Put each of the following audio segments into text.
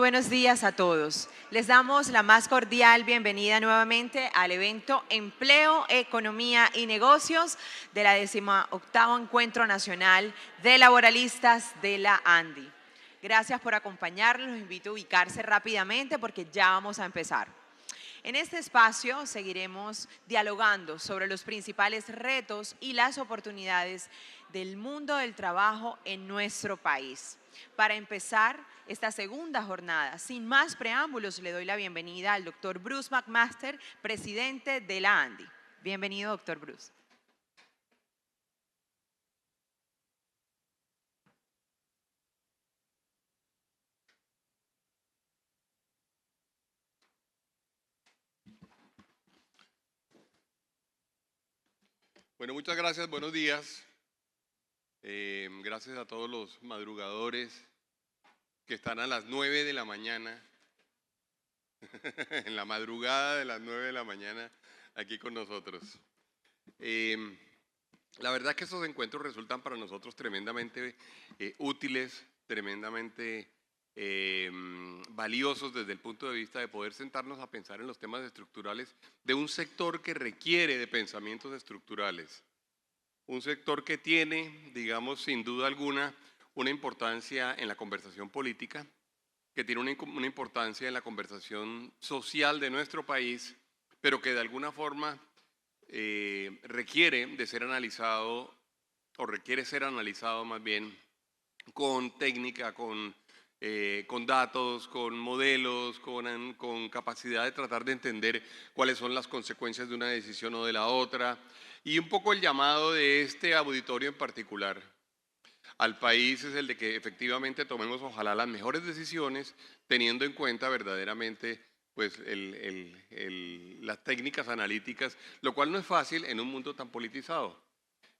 buenos días a todos. Les damos la más cordial bienvenida nuevamente al evento Empleo, Economía y Negocios de la 18º Encuentro Nacional de Laboralistas de la ANDI. Gracias por acompañarnos, los invito a ubicarse rápidamente porque ya vamos a empezar. En este espacio seguiremos dialogando sobre los principales retos y las oportunidades del mundo del trabajo en nuestro país. Para empezar esta segunda jornada, sin más preámbulos, le doy la bienvenida al doctor Bruce McMaster, presidente de la ANDI. Bienvenido, doctor Bruce. Bueno, muchas gracias, buenos días. Gracias a todos los madrugadores que están a las 9 de la mañana, en la madrugada de las 9 de la mañana, aquí con nosotros. La verdad que estos encuentros resultan para nosotros tremendamente útiles, tremendamente valiosos desde el punto de vista de poder sentarnos a pensar en los temas estructurales de un sector que requiere de pensamientos estructurales. Un sector que tiene, digamos, sin duda alguna, una importancia en la conversación política, que tiene una importancia en la conversación social de nuestro país, pero que de alguna forma requiere de ser analizado, o requiere ser analizado más bien, con técnica, con datos, con modelos, con capacidad de tratar de entender cuáles son las consecuencias de una decisión o de la otra. Y un poco el llamado de este auditorio en particular al país es el de que efectivamente tomemos ojalá las mejores decisiones, teniendo en cuenta verdaderamente pues, las técnicas analíticas, lo cual no es fácil en un mundo tan politizado.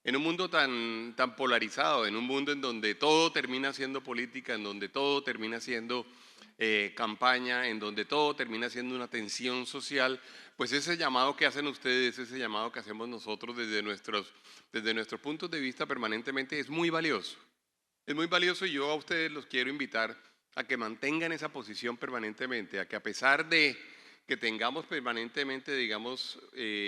En un mundo tan polarizado, en un mundo en donde todo termina siendo política, en donde todo termina siendo campaña, en donde todo termina siendo una tensión social, pues ese llamado que hacen ustedes, ese llamado que hacemos nosotros desde nuestros puntos de vista permanentemente es muy valioso. Es muy valioso y yo a ustedes los quiero invitar a que mantengan esa posición permanentemente, a que a pesar de que tengamos permanentemente, digamos,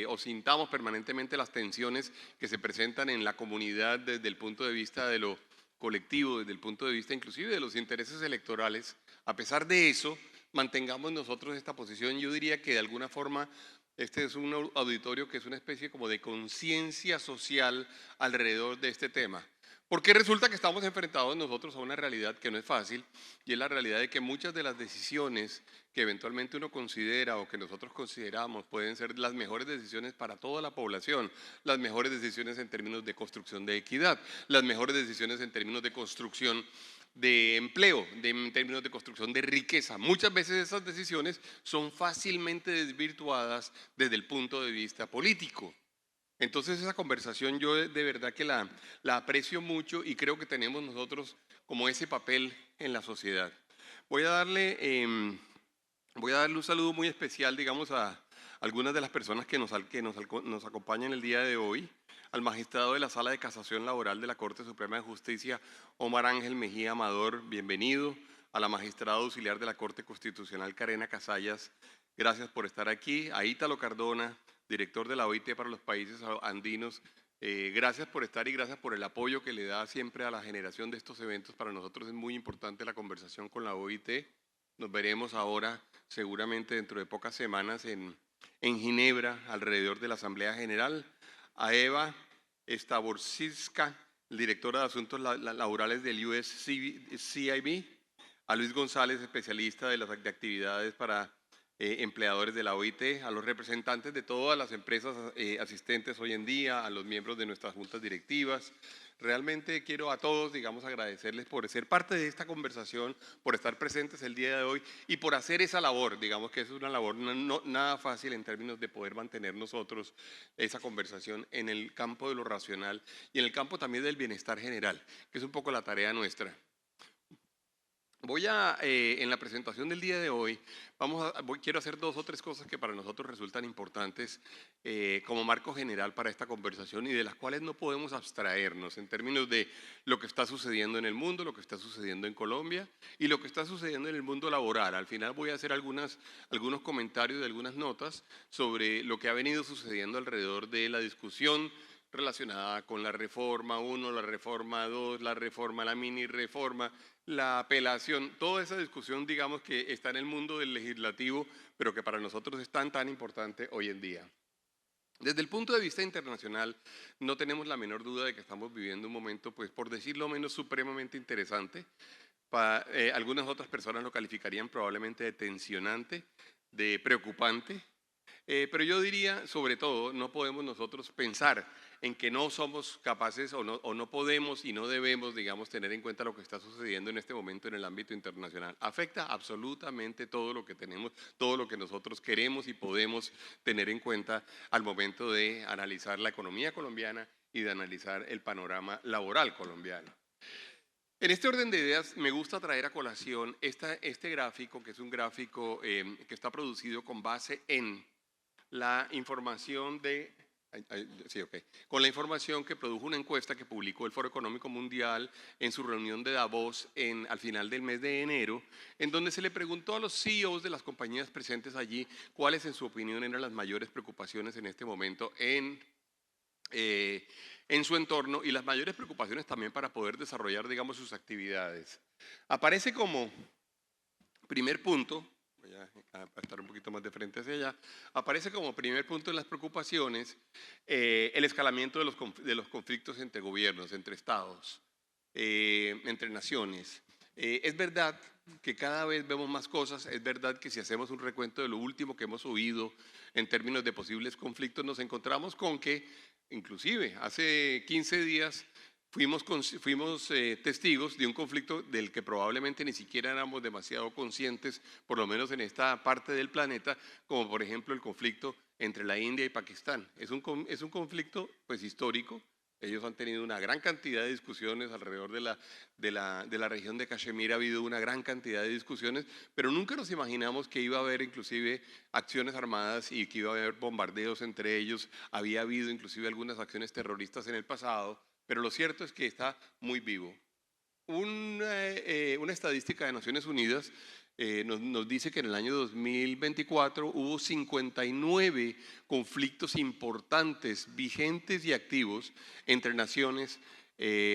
o sintamos permanentemente las tensiones que se presentan en la comunidad desde el punto de vista de lo colectivo, desde el punto de vista inclusive de los intereses electorales, a pesar de eso, mantengamos nosotros esta posición. Yo diría que de alguna forma este es un auditorio que es una especie como de conciencia social alrededor de este tema. Porque resulta que estamos enfrentados nosotros a una realidad que no es fácil, y es la realidad de que muchas de las decisiones que eventualmente uno considera o que nosotros consideramos pueden ser las mejores decisiones para toda la población, las mejores decisiones en términos de construcción de equidad, las mejores decisiones en términos de construcción de empleo, en términos de construcción de riqueza. Muchas veces esas decisiones son fácilmente desvirtuadas desde el punto de vista político. Entonces esa conversación yo de verdad que la aprecio mucho y creo que tenemos nosotros como ese papel en la sociedad. Voy a darle un saludo muy especial, digamos, a algunas de las personas que nos acompañan el día de hoy. Al magistrado de la Sala de Casación Laboral de la Corte Suprema de Justicia, Omar Ángel Mejía Amador, bienvenido. A la magistrada auxiliar de la Corte Constitucional, Carena Casallas, gracias por estar aquí. A Ítalo Cardona, director de la OIT para los países andinos, gracias por estar y gracias por el apoyo que le da siempre a la generación de estos eventos. Para nosotros es muy importante la conversación con la OIT. Nos veremos ahora, seguramente dentro de pocas semanas, en Ginebra, alrededor de la Asamblea General. A Eva Stavorczyska, directora de Asuntos Laborales del USCIB. A Luis González, especialista de las actividades para empleadores de la OIT, a los representantes de todas las empresas asistentes hoy en día, a los miembros de nuestras juntas directivas. Realmente quiero a todos, digamos, agradecerles por ser parte de esta conversación, por estar presentes el día de hoy y por hacer esa labor, digamos que es una labor nada fácil en términos de poder mantener nosotros esa conversación en el campo de lo racional y en el campo también del bienestar general, que es un poco la tarea nuestra. En la presentación del día de hoy, quiero hacer 2 o 3 cosas que para nosotros resultan importantes como marco general para esta conversación y de las cuales no podemos abstraernos en términos de lo que está sucediendo en el mundo, lo que está sucediendo en Colombia y lo que está sucediendo en el mundo laboral. Al final voy a hacer algunos comentarios de algunas notas sobre lo que ha venido sucediendo alrededor de la discusión relacionada con la reforma 1, la reforma 2, la mini reforma, la apelación, toda esa discusión, digamos, que está en el mundo del legislativo, pero que para nosotros es tan importante hoy en día. Desde el punto de vista internacional, no tenemos la menor duda de que estamos viviendo un momento, pues por decirlo menos, supremamente interesante. Algunas otras personas lo calificarían probablemente de tensionante, de preocupante, pero yo diría, sobre todo, no podemos nosotros pensar en que no somos capaces o no podemos y no debemos, digamos, tener en cuenta lo que está sucediendo en este momento en el ámbito internacional. Afecta absolutamente todo lo que tenemos, todo lo que nosotros queremos y podemos tener en cuenta al momento de analizar la economía colombiana y de analizar el panorama laboral colombiano. En este orden de ideas me gusta traer a colación este gráfico, que es un gráfico que está producido con base en la información con la información que produjo una encuesta que publicó el Foro Económico Mundial en su reunión de Davos al final del mes de enero, en donde se le preguntó a los CEOs de las compañías presentes allí cuáles en su opinión eran las mayores preocupaciones en este momento en su entorno y las mayores preocupaciones también para poder desarrollar, digamos, sus actividades. Aparece como primer punto, voy a estar un poquito más de frente hacia allá, aparece como primer punto en las preocupaciones el escalamiento de los conflictos entre gobiernos, entre estados, entre naciones. Es verdad que cada vez vemos más cosas, es verdad que si hacemos un recuento de lo último que hemos oído en términos de posibles conflictos, nos encontramos con que inclusive hace 15 días fuimos testigos de un conflicto del que probablemente ni siquiera éramos demasiado conscientes, por lo menos en esta parte del planeta, como por ejemplo el conflicto entre la India y Pakistán. Es un conflicto pues histórico. Ellos han tenido una gran cantidad de discusiones alrededor de la región de Kashmir, ha habido una gran cantidad de discusiones, pero nunca nos imaginamos que iba a haber inclusive acciones armadas y que iba a haber bombardeos entre ellos. Había habido inclusive algunas acciones terroristas en el pasado, pero lo cierto es que está muy vivo. Una estadística de Naciones Unidas nos dice que en el año 2024 hubo 59 conflictos importantes, vigentes y activos entre naciones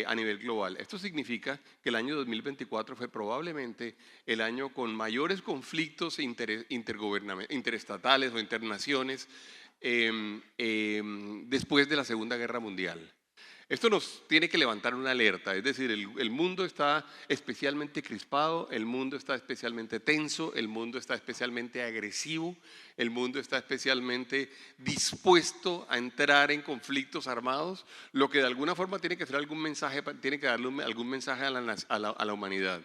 a nivel global. Esto significa que el año 2024 fue probablemente el año con mayores conflictos interestatales o internaciones después de la Segunda Guerra Mundial. Esto nos tiene que levantar una alerta, es decir, el mundo está especialmente crispado, el mundo está especialmente tenso, el mundo está especialmente agresivo, el mundo está especialmente dispuesto a entrar en conflictos armados, lo que de alguna forma tiene que ser algún mensaje, tiene que darle algún mensaje a la humanidad.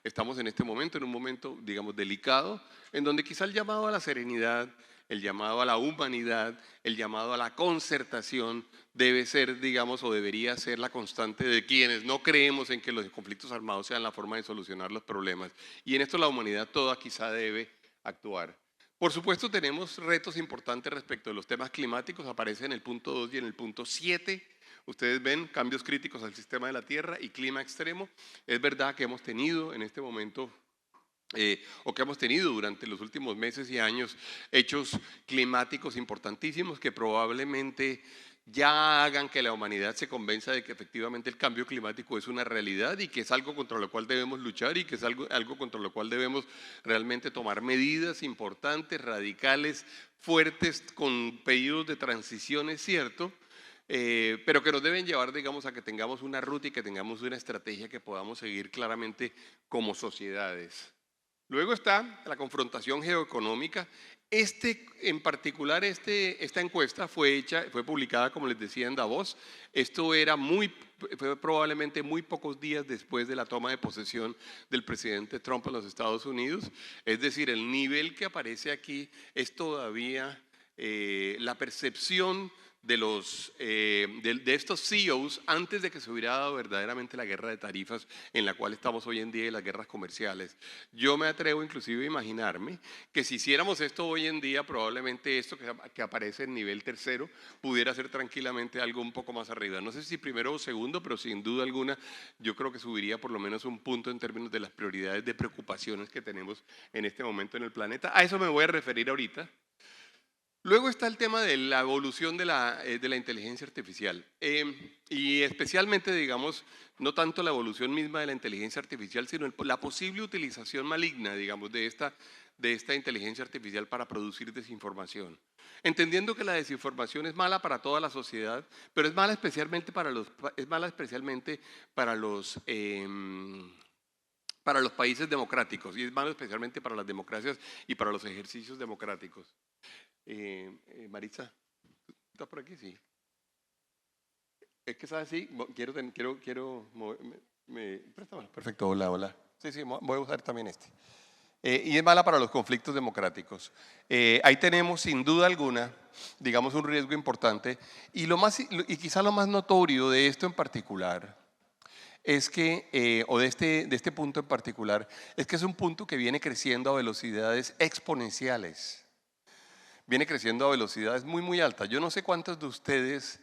Estamos en este momento, en un momento, digamos, delicado, en donde quizá el llamado a la serenidad, el llamado a la humanidad, el llamado a la concertación debe ser, digamos, o debería ser la constante de quienes no creemos en que los conflictos armados sean la forma de solucionar los problemas. Y en esto la humanidad toda quizá debe actuar. Por supuesto tenemos retos importantes respecto de los temas climáticos, aparece en el punto 2 y en el punto 7. Ustedes ven cambios críticos al sistema de la Tierra y clima extremo. Es verdad que hemos tenido en este momento o que hemos tenido durante los últimos meses y años hechos climáticos importantísimos que probablemente ya hagan que la humanidad se convenza de que efectivamente el cambio climático es una realidad y que es algo contra lo cual debemos luchar y que es algo contra lo cual debemos realmente tomar medidas importantes, radicales, fuertes, con periodos de transición, es cierto, pero que nos deben llevar, digamos, a que tengamos una ruta y que tengamos una estrategia que podamos seguir claramente como sociedades. Luego está la confrontación geoeconómica. En particular, esta encuesta fue publicada, como les decía, en Davos. Esto fue probablemente muy pocos días después de la toma de posesión del presidente Trump en los Estados Unidos. Es decir, el nivel que aparece aquí es todavía la percepción de estos CEOs antes de que se hubiera dado verdaderamente la guerra de tarifas en la cual estamos hoy en día y las guerras comerciales. Yo me atrevo inclusive a imaginarme que si hiciéramos esto hoy en día, probablemente esto que aparece en nivel tercero pudiera ser tranquilamente algo un poco más arriba. No sé si primero o segundo, pero sin duda alguna yo creo que subiría por lo menos un punto en términos de las prioridades de preocupaciones que tenemos en este momento en el planeta. A eso me voy a referir ahorita. Luego está el tema de la evolución de la inteligencia artificial y especialmente, digamos, no tanto la evolución misma de la inteligencia artificial, sino la posible utilización maligna, digamos, de esta inteligencia artificial para producir desinformación. Entendiendo que la desinformación es mala para toda la sociedad, pero es mala especialmente para los países democráticos y es malo especialmente para las democracias y para los ejercicios democráticos. Maritza, ¿estás por aquí? Sí. Es que sabes, sí, quiero préstamelo. Perfecto, hola. Sí, voy a usar también este. Y es mala para los conflictos democráticos. Ahí tenemos sin duda alguna, digamos, un riesgo importante y quizá lo más notorio de esto en particular es que, o de este punto en particular, es que es un punto que viene creciendo a velocidades exponenciales. Viene creciendo a velocidades muy altas. Yo no sé cuántos de ustedes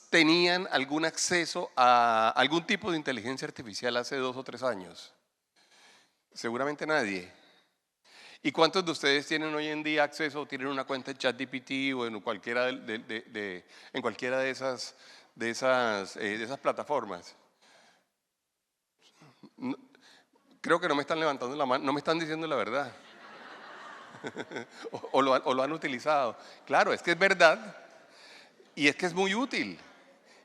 tenían algún acceso a algún tipo de inteligencia artificial hace 2 o 3 años. Seguramente nadie. ¿Y cuántos de ustedes tienen hoy en día acceso o tienen una cuenta en ChatGPT o en cualquiera en cualquiera de esas plataformas? Creo que no me están levantando la mano, no me están diciendo la verdad. o lo han utilizado. Claro, es que es verdad y es que es muy útil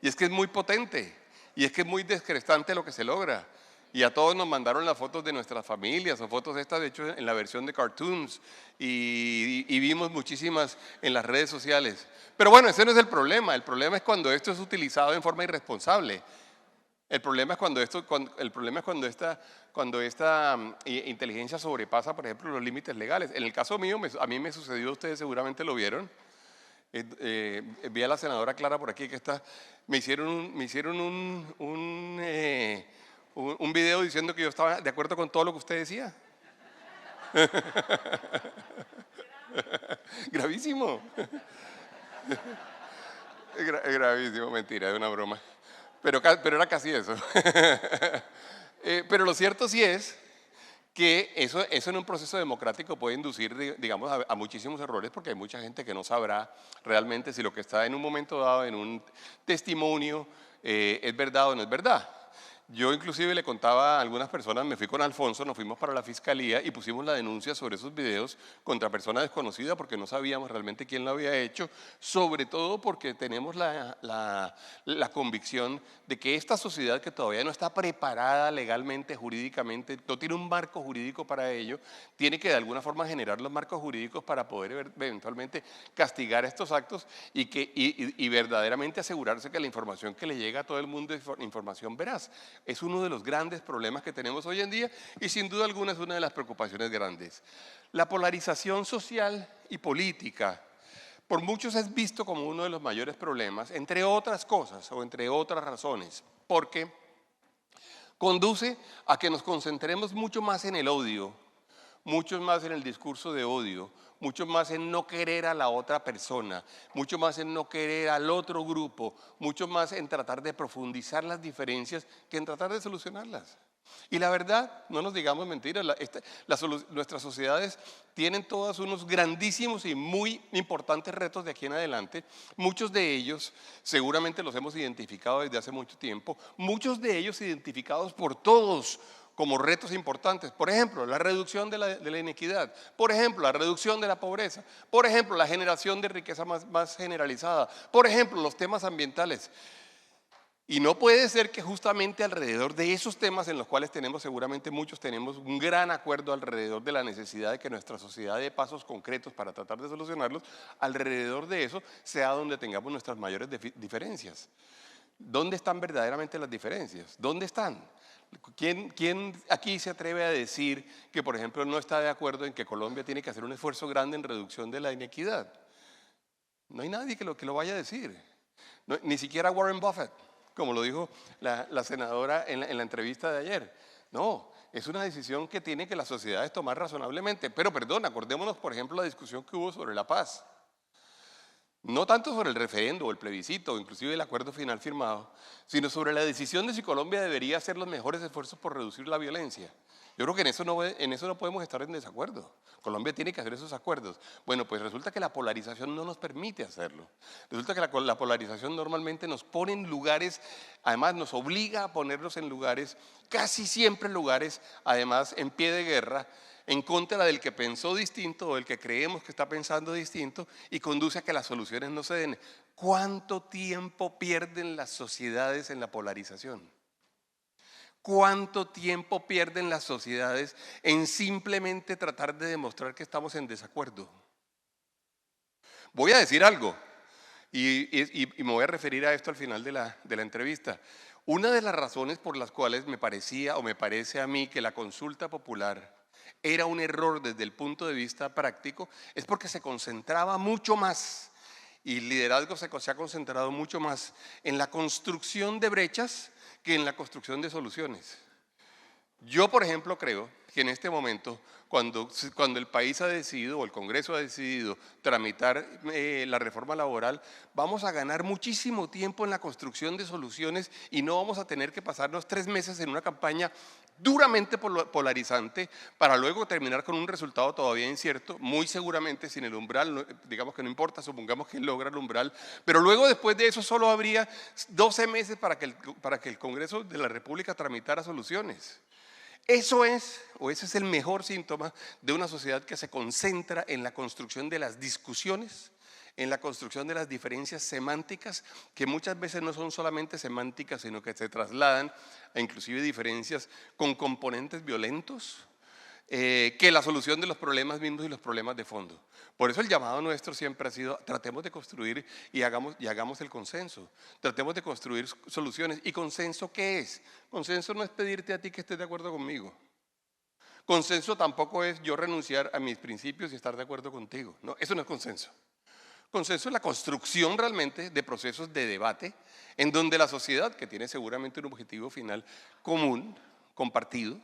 y es que es muy potente y es que es muy descrestante lo que se logra. Y a todos nos mandaron las fotos de nuestras familias o fotos estas de hecho en la versión de cartoons y vimos muchísimas en las redes sociales. Pero bueno, ese no es el problema es cuando esto es utilizado en forma irresponsable. El problema es cuando esta inteligencia sobrepasa, por ejemplo, los límites legales. En el caso mío, a mí me sucedió, ustedes seguramente lo vieron. Vi a la senadora Clara por aquí que está. Me hicieron un video diciendo que yo estaba de acuerdo con todo lo que usted decía. Gravísimo. Gravísimo, mentira, es una broma. Pero era casi eso. Pero lo cierto sí es que eso en un proceso democrático puede inducir, digamos, a muchísimos errores porque hay mucha gente que no sabrá realmente si lo que está en un momento dado, en un testimonio, es verdad o no es verdad. Yo inclusive le contaba a algunas personas, me fui con Alfonso, nos fuimos para la fiscalía y pusimos la denuncia sobre esos videos contra persona desconocida porque no sabíamos realmente quién lo había hecho, sobre todo porque tenemos la convicción de que esta sociedad que todavía no está preparada legalmente, jurídicamente, no tiene un marco jurídico para ello, tiene que de alguna forma generar los marcos jurídicos para poder eventualmente castigar estos actos y verdaderamente asegurarse que la información que le llega a todo el mundo es información veraz. Es uno de los grandes problemas que tenemos hoy en día y sin duda alguna es una de las preocupaciones grandes. La polarización social y política por muchos es visto como uno de los mayores problemas, entre otras cosas o entre otras razones, porque conduce a que nos concentremos mucho más en el odio, mucho más en el discurso de odio, mucho más en no querer a la otra persona, mucho más en no querer al otro grupo, mucho más en tratar de profundizar las diferencias que en tratar de solucionarlas. Y la verdad, no nos digamos mentiras, nuestras sociedades tienen todas unos grandísimos y muy importantes retos de aquí en adelante. Muchos de ellos seguramente los hemos identificado desde hace mucho tiempo, muchos de ellos identificados por todos como retos importantes. Por ejemplo, la reducción de la inequidad, por ejemplo, la reducción de la pobreza, por ejemplo, la generación de riqueza más generalizada, por ejemplo, los temas ambientales. Y no puede ser que justamente alrededor de esos temas en los cuales seguramente muchos tenemos un gran acuerdo alrededor de la necesidad de que nuestra sociedad dé pasos concretos para tratar de solucionarlos, alrededor de eso sea donde tengamos nuestras mayores diferencias. ¿Dónde están verdaderamente las diferencias? ¿Dónde están? ¿Quién aquí se atreve a decir que, por ejemplo, no está de acuerdo en que Colombia tiene que hacer un esfuerzo grande en reducción de la inequidad? No hay nadie que lo vaya a decir. Ni siquiera Warren Buffett, como lo dijo la senadora en la entrevista de ayer. No, es una decisión que tiene que las sociedades tomar razonablemente. Pero perdón, acordémonos por ejemplo la discusión que hubo sobre la paz. No tanto sobre el referendo o el plebiscito, o inclusive el acuerdo final firmado, sino sobre la decisión de si Colombia debería hacer los mejores esfuerzos por reducir la violencia. Yo creo que en eso no podemos estar en desacuerdo. Colombia tiene que hacer esos acuerdos. Bueno, pues resulta que la polarización no nos permite hacerlo. Resulta que la polarización normalmente nos pone en lugares, además nos obliga a ponernos en lugares, casi siempre lugares, además en pie de guerra, en contra del que pensó distinto o el que creemos que está pensando distinto, y conduce a que las soluciones no se den. ¿Cuánto tiempo pierden las sociedades en la polarización? ¿Cuánto tiempo pierden las sociedades en simplemente tratar de demostrar que estamos en desacuerdo? Voy a decir algo y me voy a referir a esto al final de la entrevista. Una de las razones por las cuales me parecía o me parece a mí que la consulta popular era un error desde el punto de vista práctico es porque se concentraba mucho más, y el liderazgo se ha concentrado mucho más en la construcción de brechas que en la construcción de soluciones. Yo, por ejemplo, creo que en este momento, cuando el país ha decidido o el Congreso ha decidido tramitar la reforma laboral, vamos a ganar muchísimo tiempo en la construcción de soluciones y no vamos a tener que pasarnos 3 meses en una campaña duramente polarizante para luego terminar con un resultado todavía incierto, muy seguramente sin el umbral, digamos que no importa, supongamos que logra el umbral, pero luego después de eso solo habría 12 meses para que el Congreso de la República tramitara soluciones. Eso es, o ese es el mejor síntoma de una sociedad que se concentra en la construcción de las discusiones, en la construcción de las diferencias semánticas, que muchas veces no son solamente semánticas, sino que se trasladan a inclusive diferencias con componentes violentos, que la solución de los problemas mismos y los problemas de fondo. Por eso el llamado nuestro siempre ha sido: tratemos de construir y hagamos el consenso. Tratemos de construir soluciones. ¿Y consenso qué es? Consenso no es pedirte a ti que estés de acuerdo conmigo. Consenso tampoco es yo renunciar a mis principios y estar de acuerdo contigo. No, eso no es consenso. Consenso es la construcción realmente de procesos de debate en donde la sociedad, que tiene seguramente un objetivo final común, compartido,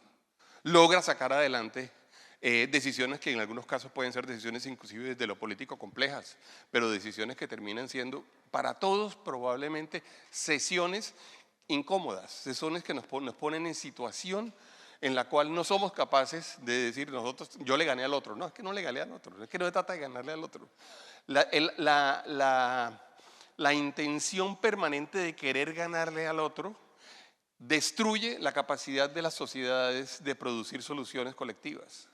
logra sacar adelante decisiones que en algunos casos pueden ser decisiones inclusive desde lo político complejas, pero decisiones que terminan siendo para todos probablemente sesiones incómodas, sesiones que nos ponen en situación en la cual no somos capaces de decir nosotros, yo le gané al otro. No, es que no le gané al otro, es que no se trata de ganarle al otro. La intención permanente de querer ganarle al otro destruye la capacidad de las sociedades de producir soluciones colectivas.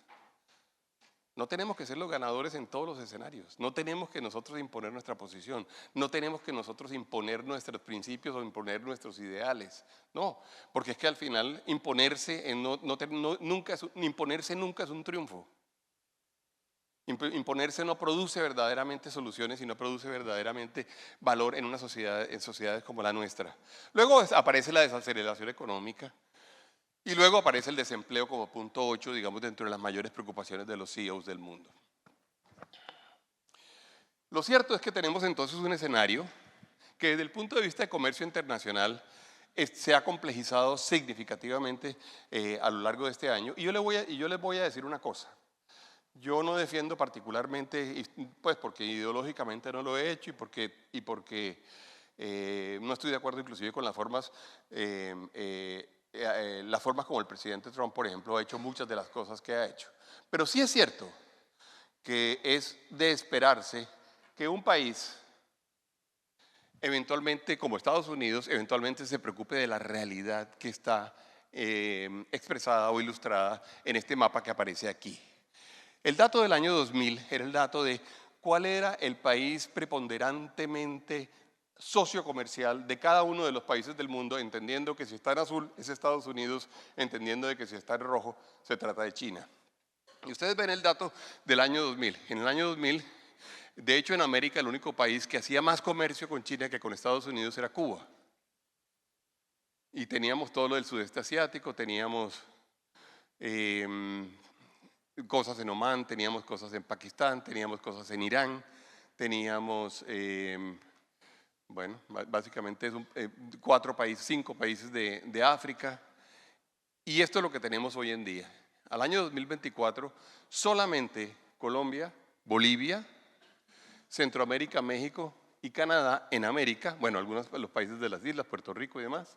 No tenemos que ser los ganadores en todos los escenarios. No tenemos que nosotros imponer nuestra posición. No tenemos que nosotros imponer nuestros principios o imponer nuestros ideales. No, porque es que al final imponerse nunca es un triunfo. Imponerse no produce verdaderamente soluciones y no produce verdaderamente valor en sociedades como la nuestra. Luego aparece la desaceleración económica y luego aparece el desempleo como punto 8, digamos, dentro de las mayores preocupaciones de los CEOs del mundo. Lo cierto es que tenemos entonces un escenario que desde el punto de vista de comercio internacional se ha complejizado significativamente a lo largo de este año. Y yo les voy a decir una cosa. Yo no defiendo particularmente, pues porque ideológicamente no lo he hecho y porque no estoy de acuerdo inclusive con las formas como el presidente Trump, por ejemplo, ha hecho muchas de las cosas que ha hecho. Pero sí es cierto que es de esperarse que un país, eventualmente como Estados Unidos, eventualmente se preocupe de la realidad que está expresada o ilustrada en este mapa que aparece aquí. El dato del año 2000 era el dato de cuál era el país preponderantemente sociocomercial de cada uno de los países del mundo, entendiendo que si está en azul es Estados Unidos, entendiendo de que si está en rojo se trata de China. Y ustedes ven el dato del año 2000. En el año 2000, de hecho en América el único país que hacía más comercio con China que con Estados Unidos era Cuba. Y teníamos todo lo del sudeste asiático, teníamos cosas en Omán, teníamos cosas en Pakistán, teníamos cosas en Irán, teníamos, bueno, básicamente es 4 países, 5 países de África, y esto es lo que tenemos hoy en día. Al año 2024, solamente Colombia, Bolivia, Centroamérica, México y Canadá en América, bueno, algunos de los países de las islas, Puerto Rico y demás,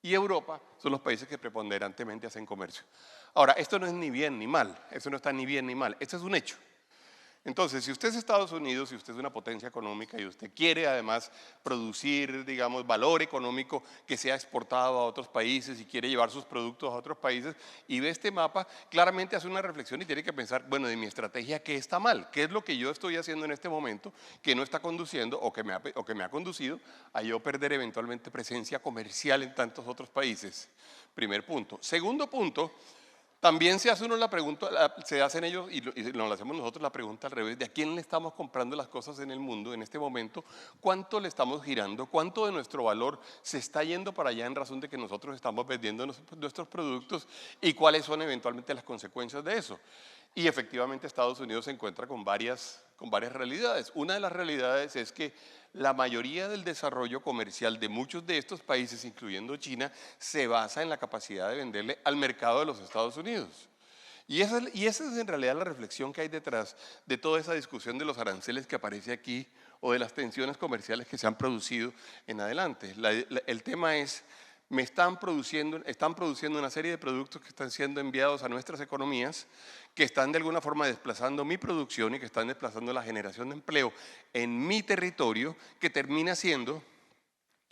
y Europa son los países que preponderantemente hacen comercio. Ahora, esto no es ni bien ni mal, eso no está ni bien ni mal, esto es un hecho. Entonces, si usted es Estados Unidos, si usted es una potencia económica y usted quiere además producir, digamos, valor económico que sea exportado a otros países y quiere llevar sus productos a otros países y ve este mapa, claramente hace una reflexión y tiene que pensar, bueno, de mi estrategia, ¿qué está mal? ¿Qué es lo que yo estoy haciendo en este momento que no está conduciendo o que me ha conducido a yo perder eventualmente presencia comercial en tantos otros países? Primer punto. Segundo punto. También se hace uno la pregunta, se hacen ellos y nos la hacemos nosotros la pregunta al revés, de a quién le estamos comprando las cosas en el mundo en este momento, cuánto le estamos girando, cuánto de nuestro valor se está yendo para allá en razón de que nosotros estamos vendiendo nuestros productos y cuáles son eventualmente las consecuencias de eso. Y efectivamente Estados Unidos se encuentra con varias realidades. Una de las realidades es que la mayoría del desarrollo comercial de muchos de estos países, incluyendo China, se basa en la capacidad de venderle al mercado de los Estados Unidos. Y esa es en realidad la reflexión que hay detrás de toda esa discusión de los aranceles que aparece aquí o de las tensiones comerciales que se han producido en adelante. El tema es, están produciendo una serie de productos que están siendo enviados a nuestras economías, que están de alguna forma desplazando mi producción y que están desplazando la generación de empleo en mi territorio, que termina siendo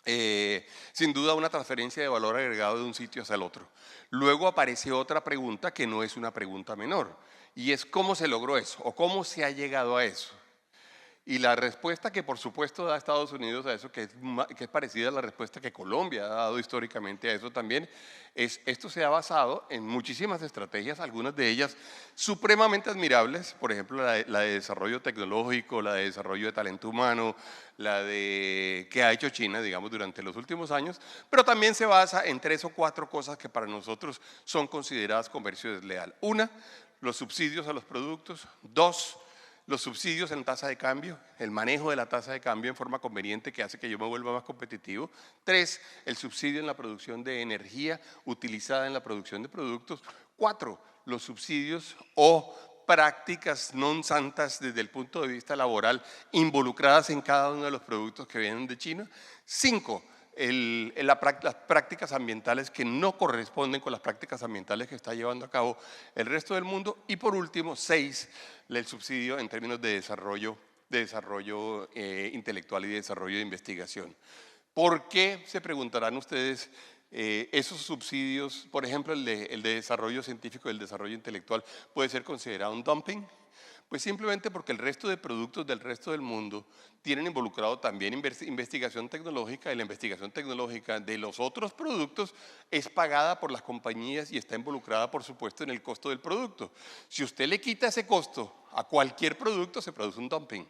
sin duda una transferencia de valor agregado de un sitio hacia el otro. Luego aparece otra pregunta que no es una pregunta menor, y es ¿cómo se logró eso? ¿O cómo se ha llegado a eso? Y la respuesta que por supuesto da Estados Unidos a eso, que es parecida a la respuesta que Colombia ha dado históricamente a eso también, esto se ha basado en muchísimas estrategias, algunas de ellas supremamente admirables, por ejemplo la de desarrollo tecnológico, la de desarrollo de talento humano, que ha hecho China, digamos, durante los últimos años, pero también se basa en 3 o 4 cosas que para nosotros son consideradas comercio desleal. Una, los subsidios a los productos. 2, los subsidios en tasa de cambio, el manejo de la tasa de cambio en forma conveniente que hace que yo me vuelva más competitivo. 3, el subsidio en la producción de energía utilizada en la producción de productos. 4, los subsidios o prácticas non santas desde el punto de vista laboral involucradas en cada uno de los productos que vienen de China. 5, las prácticas ambientales que no corresponden con las prácticas ambientales que está llevando a cabo el resto del mundo. Y por último, 6, el subsidio en términos de desarrollo intelectual y de desarrollo de investigación. ¿Por qué, se preguntarán ustedes, esos subsidios, por ejemplo el de desarrollo científico y el desarrollo intelectual, puede ser considerado un dumping? Pues simplemente porque el resto de productos del resto del mundo tienen involucrado también investigación tecnológica, y la investigación tecnológica de los otros productos es pagada por las compañías y está involucrada, por supuesto, en el costo del producto. Si usted le quita ese costo a cualquier producto, se produce un dumping.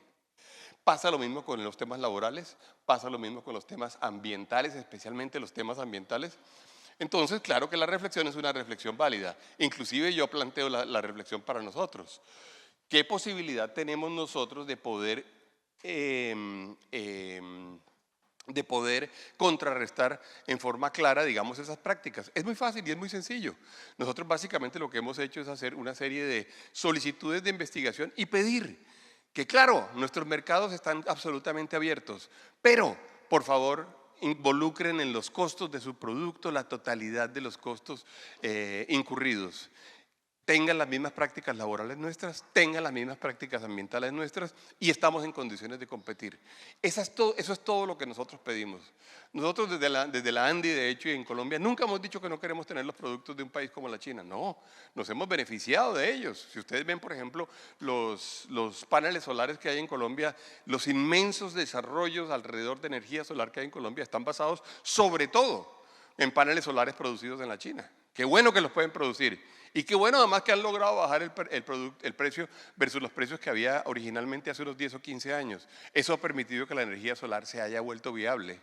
Pasa lo mismo con los temas laborales, pasa lo mismo con los temas ambientales, especialmente los temas ambientales. Entonces, claro que la reflexión es una reflexión válida. Inclusive yo planteo la reflexión para nosotros. ¿Qué posibilidad tenemos nosotros de poder contrarrestar en forma clara, digamos, esas prácticas? Es muy fácil y es muy sencillo. Nosotros básicamente lo que hemos hecho es hacer una serie de solicitudes de investigación y pedir que, claro, nuestros mercados están absolutamente abiertos, pero, por favor, involucren en los costos de su producto la totalidad de los costos incurridos. Tengan las mismas prácticas laborales nuestras, tengan las mismas prácticas ambientales nuestras y estamos en condiciones de competir. Eso es todo lo que nosotros pedimos. Nosotros desde la ANDI, de hecho, y en Colombia, nunca hemos dicho que no queremos tener los productos de un país como la China. No, nos hemos beneficiado de ellos. Si ustedes ven, por ejemplo, los paneles solares que hay en Colombia, los inmensos desarrollos alrededor de energía solar que hay en Colombia están basados sobre todo en paneles solares producidos en la China. Qué bueno que los pueden producir. Y qué bueno además que han logrado bajar el precio versus los precios que había originalmente hace unos 10 o 15 años. Eso ha permitido que la energía solar se haya vuelto viable.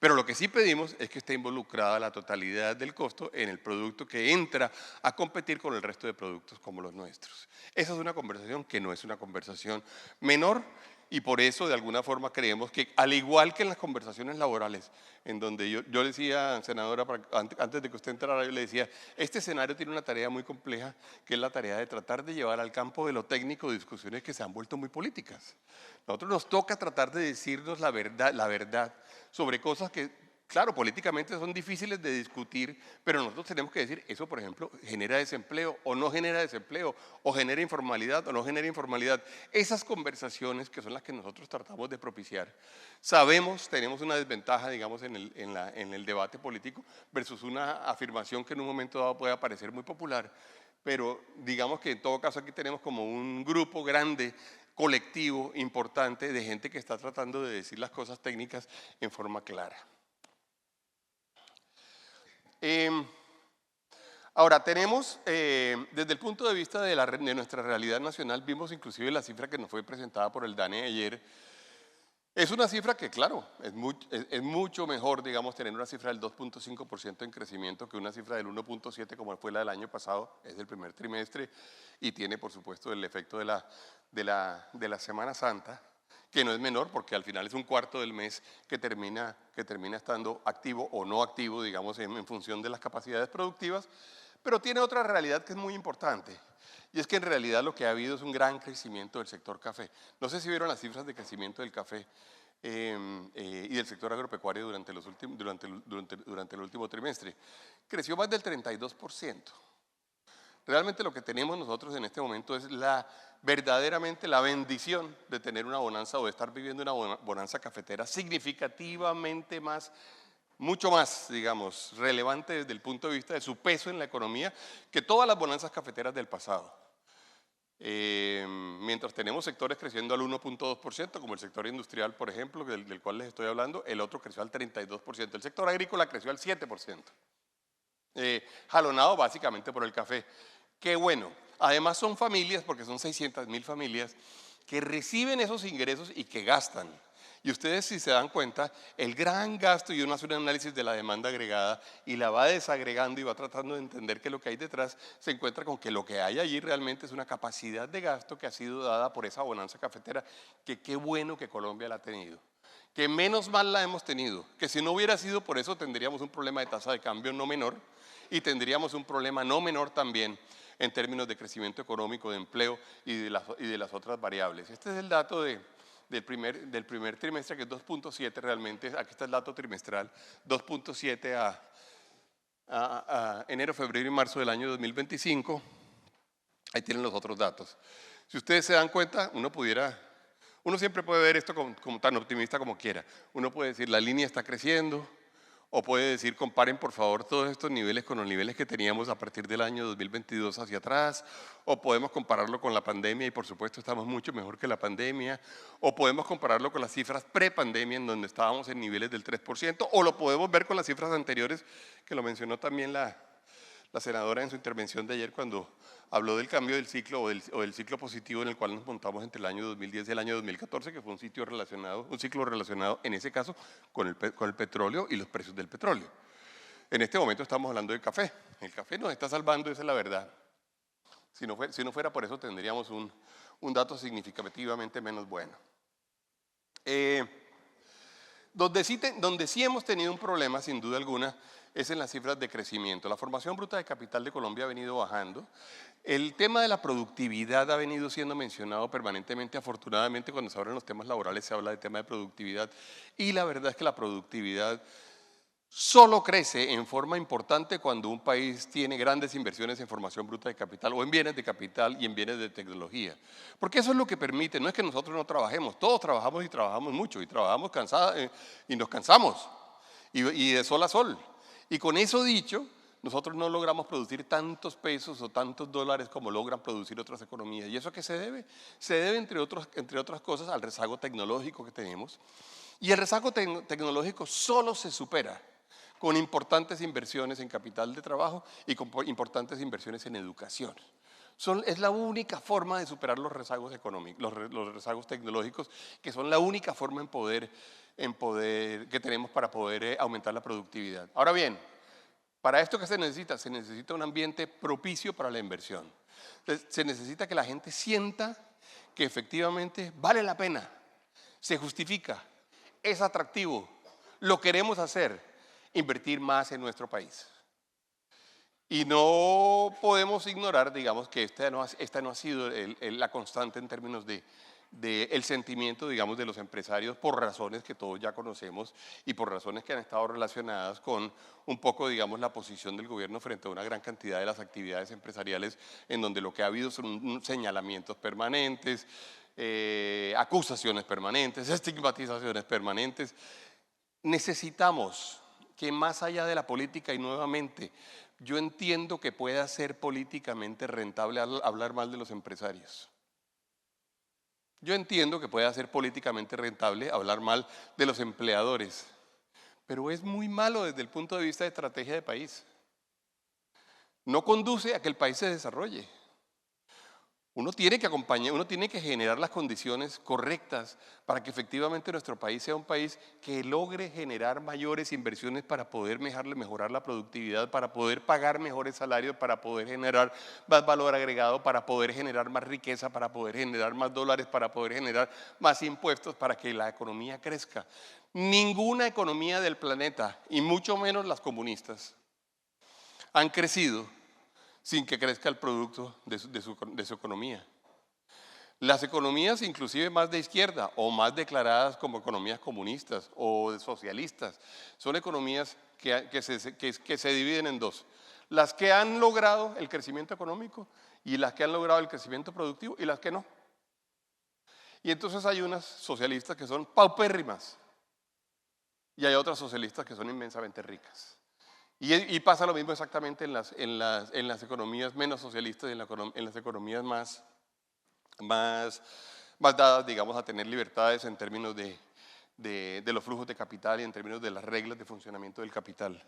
Pero lo que sí pedimos es que esté involucrada la totalidad del costo en el producto que entra a competir con el resto de productos como los nuestros. Esa es una conversación que no es una conversación menor, y por eso de alguna forma creemos que, al igual que en las conversaciones laborales, en donde yo decía, senadora, antes de que usted entrara, yo le decía, este escenario tiene una tarea muy compleja, que es la tarea de tratar de llevar al campo de lo técnico discusiones que se han vuelto muy políticas. Nosotros nos toca tratar de decirnos la verdad sobre cosas que, claro, políticamente son difíciles de discutir, pero nosotros tenemos que decir, eso por ejemplo, genera desempleo o no genera desempleo, o genera informalidad o no genera informalidad. Esas conversaciones que son las que nosotros tratamos de propiciar. Sabemos, tenemos una desventaja, digamos, en el debate político versus una afirmación que en un momento dado puede parecer muy popular, pero digamos que en todo caso aquí tenemos como un grupo grande, colectivo, importante, de gente que está tratando de decir las cosas técnicas en forma clara. Ahora tenemos, desde el punto de vista de nuestra realidad nacional, vimos inclusive la cifra que nos fue presentada por el DANE ayer. Es una cifra que, claro, es mucho mejor, digamos, tener una cifra del 2.5% en crecimiento que una cifra del 1.7% como fue la del año pasado, es del primer trimestre, y tiene, por supuesto, el efecto de la Semana Santa, que no es menor porque al final es un cuarto del mes que termina estando activo o no activo, digamos, en función de las capacidades productivas, pero tiene otra realidad que es muy importante, y es que en realidad lo que ha habido es un gran crecimiento del sector café. No sé si vieron las cifras de crecimiento del café y del sector agropecuario durante el último trimestre. Creció más del 32%. Realmente lo que tenemos nosotros en este momento es verdaderamente la bendición de tener una bonanza o de estar viviendo una bonanza cafetera significativamente más, mucho más, digamos, relevante desde el punto de vista de su peso en la economía que todas las bonanzas cafeteras del pasado. Mientras tenemos sectores creciendo al 1.2%, como el sector industrial, por ejemplo, del cual les estoy hablando, el otro creció al 32%. El sector agrícola creció al 7%. Jalonado básicamente por el café. Qué bueno. Además son familias, porque son 600.000 familias, que reciben esos ingresos y que gastan. Y ustedes, si se dan cuenta, el gran gasto, y uno hace un análisis de la demanda agregada y la va desagregando y va tratando de entender qué es lo que hay detrás, se encuentra con que lo que hay allí realmente es una capacidad de gasto que ha sido dada por esa bonanza cafetera, que qué bueno que Colombia la ha tenido. Que menos mal la hemos tenido, que si no hubiera sido por eso tendríamos un problema de tasa de cambio no menor y tendríamos un problema no menor también en términos de crecimiento económico, de empleo y de las otras variables. Este es el dato del primer trimestre, que es 2.7 realmente, aquí está el dato trimestral, 2.7 a enero, febrero y marzo del año 2025. Ahí tienen los otros datos. Si ustedes se dan cuenta, uno siempre puede ver esto como tan optimista como quiera. Uno puede decir, la línea está creciendo, o puede decir, comparen por favor todos estos niveles con los niveles que teníamos a partir del año 2022 hacia atrás, o podemos compararlo con la pandemia y por supuesto estamos mucho mejor que la pandemia, o podemos compararlo con las cifras pre-pandemia en donde estábamos en niveles del 3%, o lo podemos ver con las cifras anteriores que lo mencionó también la senadora en su intervención de ayer cuando habló del cambio del ciclo o del ciclo positivo en el cual nos montamos entre el año 2010 y el año 2014, que fue un ciclo relacionado en ese caso con el petróleo y los precios del petróleo. En este momento estamos hablando del café. El café nos está salvando, esa es la verdad. Si no fuera por eso tendríamos un dato significativamente menos bueno. Donde sí hemos tenido un problema, sin duda alguna, es en las cifras de crecimiento. La formación bruta de capital de Colombia ha venido bajando. El tema de la productividad ha venido siendo mencionado permanentemente. Afortunadamente, cuando se hablan los temas laborales, se habla de tema de productividad. Y la verdad es que la productividad solo crece en forma importante cuando un país tiene grandes inversiones en formación bruta de capital o en bienes de capital y en bienes de tecnología. Porque eso es lo que permite, no es que nosotros no trabajemos, todos trabajamos y trabajamos mucho y trabajamos y nos cansamos y de sol a sol. Y con eso dicho, nosotros no logramos producir tantos pesos o tantos dólares como logran producir otras economías. ¿Y eso a qué se debe? Se debe, entre otras cosas, al rezago tecnológico que tenemos. Y el rezago tecnológico solo se supera con importantes inversiones en capital de trabajo y con importantes inversiones en educación. Es la única forma de superar los rezagos económicos, los rezagos tecnológicos, que son la única forma que tenemos para poder aumentar la productividad. Ahora bien, ¿para esto qué se necesita? Se necesita un ambiente propicio para la inversión. Entonces, se necesita que la gente sienta que efectivamente vale la pena se justifica, es atractivo, lo queremos hacer, invertir más en nuestro país. Y no podemos ignorar, digamos, que esta no ha sido la constante en términos de el sentimiento, digamos, de los empresarios por razones que todos ya conocemos y por razones que han estado relacionadas con un poco, digamos, la posición del gobierno frente a una gran cantidad de las actividades empresariales en donde lo que ha habido son señalamientos permanentes, acusaciones permanentes, estigmatizaciones permanentes. Necesitamos que más allá de la política, y nuevamente, yo entiendo que pueda ser políticamente rentable hablar mal de los empresarios. Yo entiendo que pueda ser políticamente rentable hablar mal de los empleadores, pero es muy malo desde el punto de vista de estrategia de país. No conduce a que el país se desarrolle. Uno tiene que acompañar, uno tiene que generar las condiciones correctas para que efectivamente nuestro país sea un país que logre generar mayores inversiones para poder mejorar la productividad, para poder pagar mejores salarios, para poder generar más valor agregado, para poder generar más riqueza, para poder generar más dólares, para poder generar más impuestos, para que la economía crezca. Ninguna economía del planeta, y mucho menos las comunistas, han crecido sin que crezca el producto de su economía. Las economías inclusive más de izquierda o más declaradas como economías comunistas o socialistas son economías que se dividen en dos. Las que han logrado el crecimiento económico y las que han logrado el crecimiento productivo y las que no. Y entonces hay unas socialistas que son paupérrimas y hay otras socialistas que son inmensamente ricas. Y pasa lo mismo exactamente en las economías menos socialistas y en las economías más dadas, digamos, a tener libertades en términos de los flujos de capital y en términos de las reglas de funcionamiento del capital.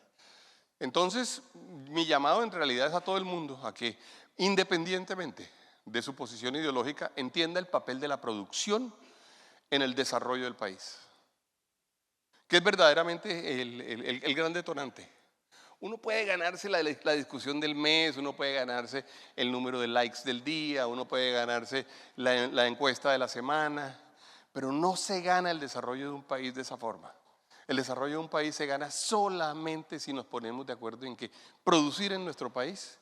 Entonces, mi llamado en realidad es a todo el mundo a que, independientemente de su posición ideológica, entienda el papel de la producción en el desarrollo del país, que es verdaderamente el gran detonante. Uno puede ganarse la discusión del mes, uno puede ganarse el número de likes del día, uno puede ganarse la encuesta de la semana, pero no se gana el desarrollo de un país de esa forma. El desarrollo de un país se gana solamente si nos ponemos de acuerdo en que producir en nuestro país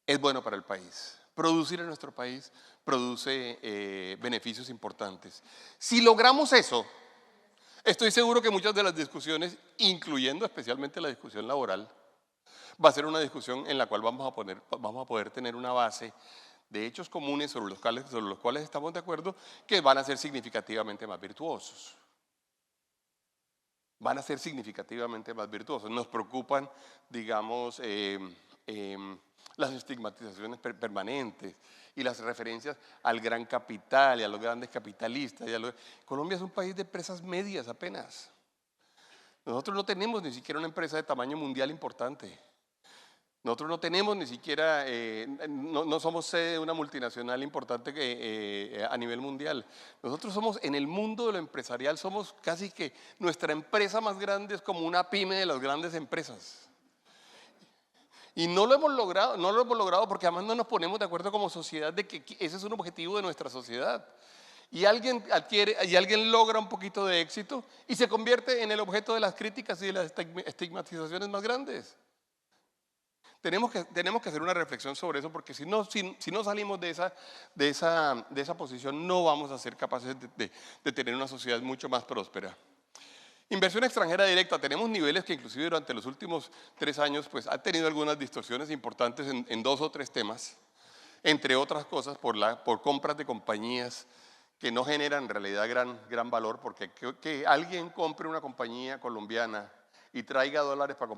es bueno para el país. Producir en nuestro país produce beneficios importantes. Si logramos eso, estoy seguro que muchas de las discusiones, incluyendo especialmente la discusión laboral, va a ser una discusión en la cual vamos a poder tener una base de hechos comunes sobre los cuales estamos de acuerdo, que van a ser significativamente más virtuosos. Van a ser significativamente más virtuosos. Nos preocupan, digamos, las estigmatizaciones permanentes y las referencias al gran capital y a los grandes capitalistas. Colombia es un país de empresas medias apenas. Nosotros no tenemos ni siquiera una empresa de tamaño mundial importante. Nosotros no tenemos ni siquiera, no somos sede de una multinacional importante a nivel mundial. Nosotros somos, en el mundo de lo empresarial, somos casi que nuestra empresa más grande es como una pyme de las grandes empresas. Y no lo hemos logrado porque además no nos ponemos de acuerdo como sociedad de que ese es un objetivo de nuestra sociedad. Y alguien logra un poquito de éxito y se convierte en el objeto de las críticas y de las estigmatizaciones más grandes. Tenemos que hacer una reflexión sobre eso porque si no salimos de esa posición no vamos a ser capaces de tener una sociedad mucho más próspera. Inversión extranjera directa, tenemos niveles que inclusive durante los últimos 3 años pues, han tenido algunas distorsiones importantes en 2 o 3 temas, entre otras cosas por compras de compañías que no generan en realidad gran valor, porque que alguien compre una compañía colombiana y traiga dólares para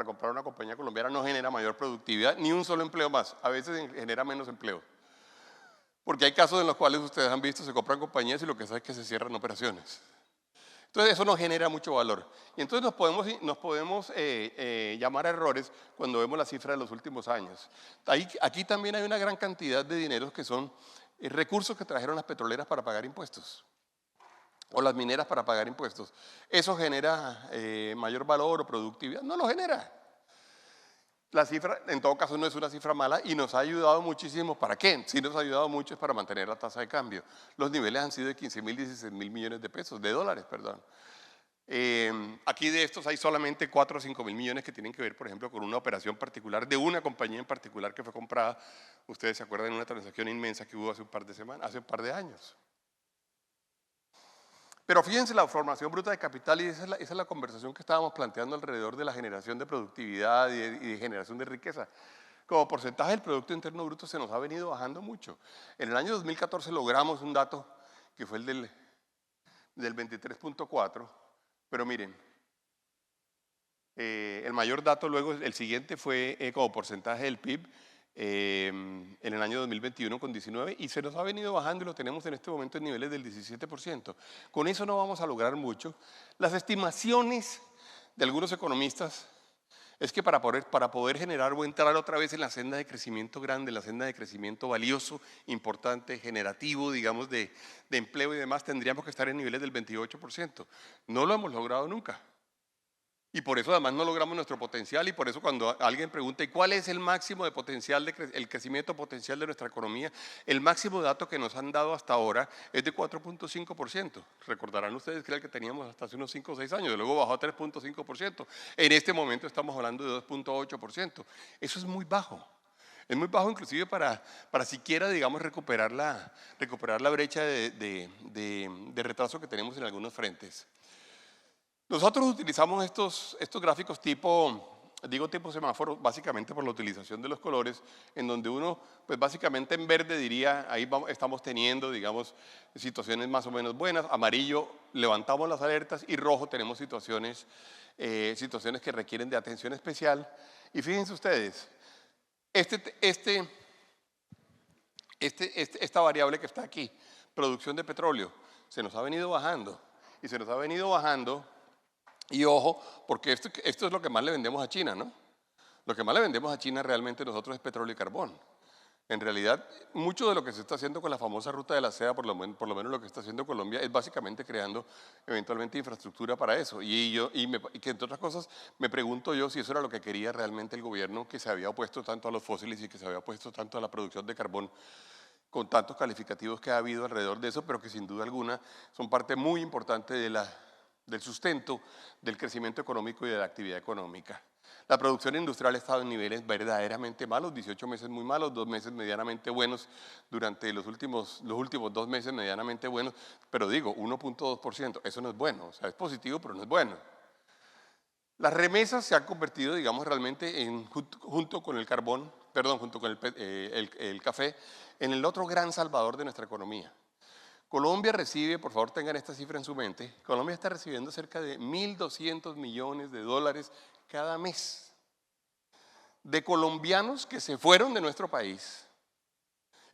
comprar una compañía colombiana no genera mayor productividad ni un solo empleo más, a veces genera menos empleo. Porque hay casos en los cuales ustedes han visto, se compran compañías y lo que se hace es que se cierran operaciones. Entonces eso no genera mucho valor. Y entonces nos podemos llamar a errores cuando vemos la cifra de los últimos años. Aquí también hay una gran cantidad de dineros que son recursos que trajeron las petroleras para pagar impuestos. O las mineras para pagar impuestos. ¿Eso genera mayor valor o productividad? No lo genera. La cifra, en todo caso, no es una cifra mala y nos ha ayudado muchísimo. ¿Para qué? Sí nos ha ayudado mucho es para mantener la tasa de cambio. Los niveles han sido de 15.000, 16.000 millones de pesos, de dólares, perdón. Aquí de estos hay solamente 4 o 5 mil millones que tienen que ver, por ejemplo, con una operación particular de una compañía en particular que fue comprada. Ustedes se acuerdan de una transacción inmensa que hubo hace un par de semanas, hace un par de años. Pero fíjense la formación bruta de capital, y esa es la conversación que estábamos planteando alrededor de la generación de productividad y de generación de riqueza. Como porcentaje del Producto Interno Bruto se nos ha venido bajando mucho. En el año 2014 logramos un dato que fue el del 23.4, pero miren, el mayor dato luego, el siguiente fue como porcentaje del PIB en el año 2021 con 19 y se nos ha venido bajando y lo tenemos en este momento en niveles del 17%. Con eso no vamos a lograr mucho. Las estimaciones de algunos economistas es que para poder generar o entrar otra vez en la senda de crecimiento grande, la senda de crecimiento valioso, importante, generativo, digamos, de empleo y demás, tendríamos que estar en niveles del 28%. No lo hemos logrado nunca. Y por eso además no logramos nuestro potencial y por eso cuando alguien pregunta ¿y cuál es el máximo de potencial, el crecimiento potencial de nuestra economía? El máximo dato que nos han dado hasta ahora es de 4.5%. Recordarán ustedes que era el que teníamos hasta hace unos 5 o 6 años, luego bajó a 3.5%. En este momento estamos hablando de 2.8%. Eso es muy bajo. Es muy bajo inclusive para siquiera, digamos, recuperar la brecha de retraso que tenemos en algunos frentes. Nosotros utilizamos estos gráficos tipo semáforo, básicamente por la utilización de los colores, en donde uno, pues básicamente en verde diría, ahí estamos teniendo, digamos, situaciones más o menos buenas, amarillo levantamos las alertas y rojo tenemos situaciones que requieren de atención especial. Y fíjense ustedes, esta variable que está aquí, producción de petróleo, se nos ha venido bajando y se nos ha venido bajando. Y ojo, porque esto es lo que más le vendemos a China, ¿no? Lo que más le vendemos a China realmente nosotros es petróleo y carbón. En realidad, mucho de lo que se está haciendo con la famosa ruta de la seda, por lo menos lo que está haciendo Colombia, es básicamente creando eventualmente infraestructura para eso. Y que entre otras cosas, me pregunto yo si eso era lo que quería realmente el gobierno, que se había opuesto tanto a los fósiles y que se había opuesto tanto a la producción de carbón, con tantos calificativos que ha habido alrededor de eso, pero que sin duda alguna son parte muy importante del sustento del crecimiento económico y de la actividad económica. La producción industrial ha estado en niveles verdaderamente malos, 18 meses muy malos, 2 meses medianamente buenos, durante los últimos 2 meses medianamente buenos, pero digo, 1.2%, eso no es bueno, o sea, es positivo, pero no es bueno. Las remesas se han convertido, digamos, realmente junto con el carbón, perdón, junto con el café, en el otro gran salvador de nuestra economía. Colombia recibe, por favor tengan esta cifra en su mente, Colombia está recibiendo cerca de 1.200 millones de dólares cada mes de colombianos que se fueron de nuestro país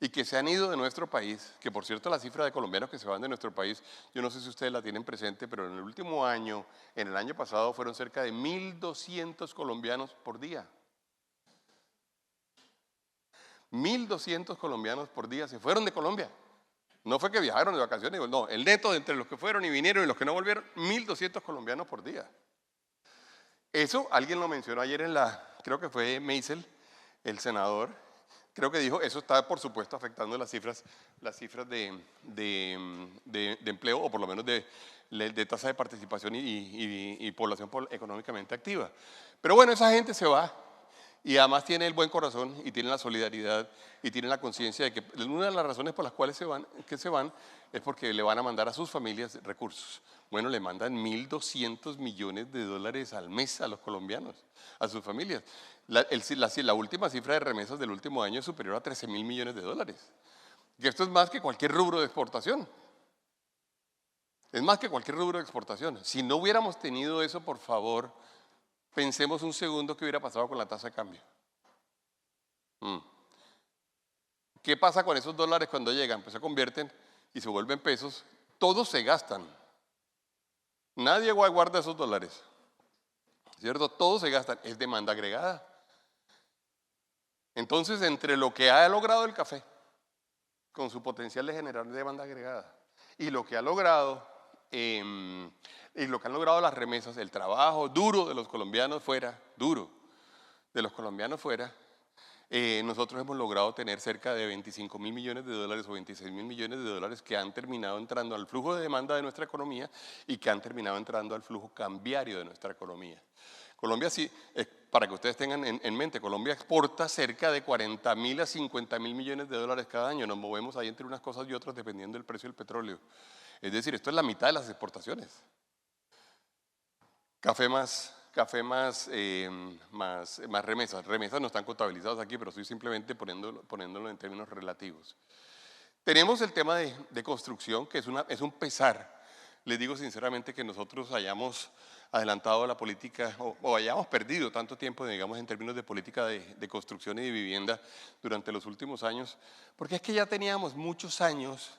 y que se han ido de nuestro país, que por cierto la cifra de colombianos que se van de nuestro país, yo no sé si ustedes la tienen presente, pero en el último año, en el año pasado fueron cerca de 1.200 colombianos por día. 1.200 colombianos por día se fueron de Colombia. No fue que viajaron de vacaciones, no, el neto de entre los que fueron y vinieron y los que no volvieron, 1.200 colombianos por día. Eso alguien lo mencionó ayer creo que fue Meisel, el senador, creo que dijo, eso está por supuesto afectando las cifras de empleo o por lo menos de tasa de participación y población económicamente activa. Pero bueno, esa gente se va. Y además tiene el buen corazón y tiene la solidaridad y tiene la conciencia de que una de las razones por las cuales se van es porque le van a mandar a sus familias recursos. Bueno, le mandan 1.200 millones de dólares al mes a los colombianos, a sus familias. La última cifra de remesas del último año es superior a 13.000 millones de dólares. Y esto es más que cualquier rubro de exportación. Es más que cualquier rubro de exportación. Si no hubiéramos tenido eso, por favor, pensemos un segundo qué hubiera pasado con la tasa de cambio. ¿Qué pasa con esos dólares cuando llegan? Pues se convierten y se vuelven pesos. Todos se gastan. Nadie guarda esos dólares. ¿Cierto? Todos se gastan. Es demanda agregada. Entonces, entre lo que ha logrado el café, con su potencial de generar demanda agregada, y lo que ha logrado las remesas, el trabajo duro de los colombianos fuera, duro, de los colombianos fuera, nosotros hemos logrado tener cerca de 25.000 millones de dólares o 26.000 millones de dólares que han terminado entrando al flujo de demanda de nuestra economía y que han terminado entrando al flujo cambiario de nuestra economía. Colombia, sí, para que ustedes tengan en mente, Colombia exporta cerca de 40.000 a 50.000 millones de dólares cada año. Nos movemos ahí entre unas cosas y otras dependiendo del precio del petróleo. Es decir, esto es la mitad de las exportaciones. Café más remesas. Remesas no están contabilizadas aquí, pero estoy simplemente poniéndolo en términos relativos. Tenemos el tema de construcción, que es un pesar. Les digo sinceramente que nosotros hayamos adelantado la política o hayamos perdido tanto tiempo, digamos, en términos de política de construcción y de vivienda durante los últimos años, porque es que ya teníamos muchos años.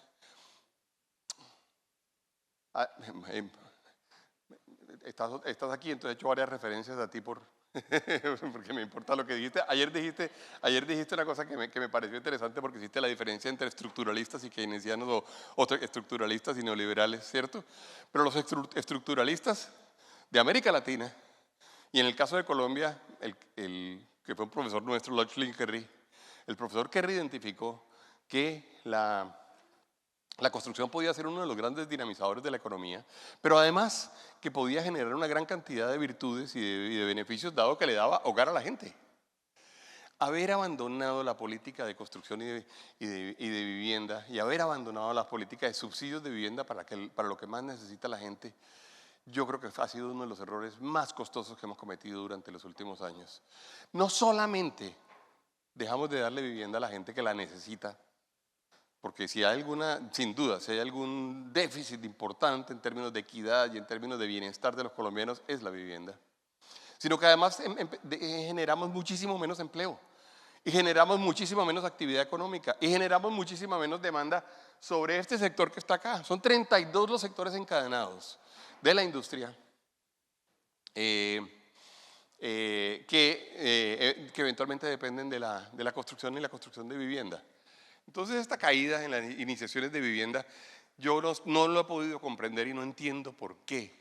Estás aquí, entonces he hecho varias referencias a ti porque me importa lo que dijiste. Ayer dijiste una cosa que me pareció interesante porque hiciste la diferencia entre estructuralistas y keynesianos o estructuralistas y neoliberales, ¿cierto? Pero los estructuralistas de América Latina, y en el caso de Colombia, que fue un profesor nuestro, Lochlin Kerry, el profesor Kerry identificó que la construcción podía ser uno de los grandes dinamizadores de la economía, pero además que podía generar una gran cantidad de virtudes y de beneficios dado que le daba hogar a la gente. Haber abandonado la política de construcción y de vivienda y haber abandonado las políticas de subsidios de vivienda para lo que más necesita la gente, yo creo que ha sido uno de los errores más costosos que hemos cometido durante los últimos años. No solamente dejamos de darle vivienda a la gente que la necesita, porque si hay sin duda, si hay algún déficit importante en términos de equidad y en términos de bienestar de los colombianos, es la vivienda. Sino que además generamos muchísimo menos empleo y generamos muchísimo menos actividad económica y generamos muchísima menos demanda sobre este sector que está acá. Son 32 los sectores encadenados de la industria que eventualmente dependen de la construcción y la construcción de vivienda. Entonces esta caída en las iniciaciones de vivienda yo no lo he podido comprender y no entiendo por qué.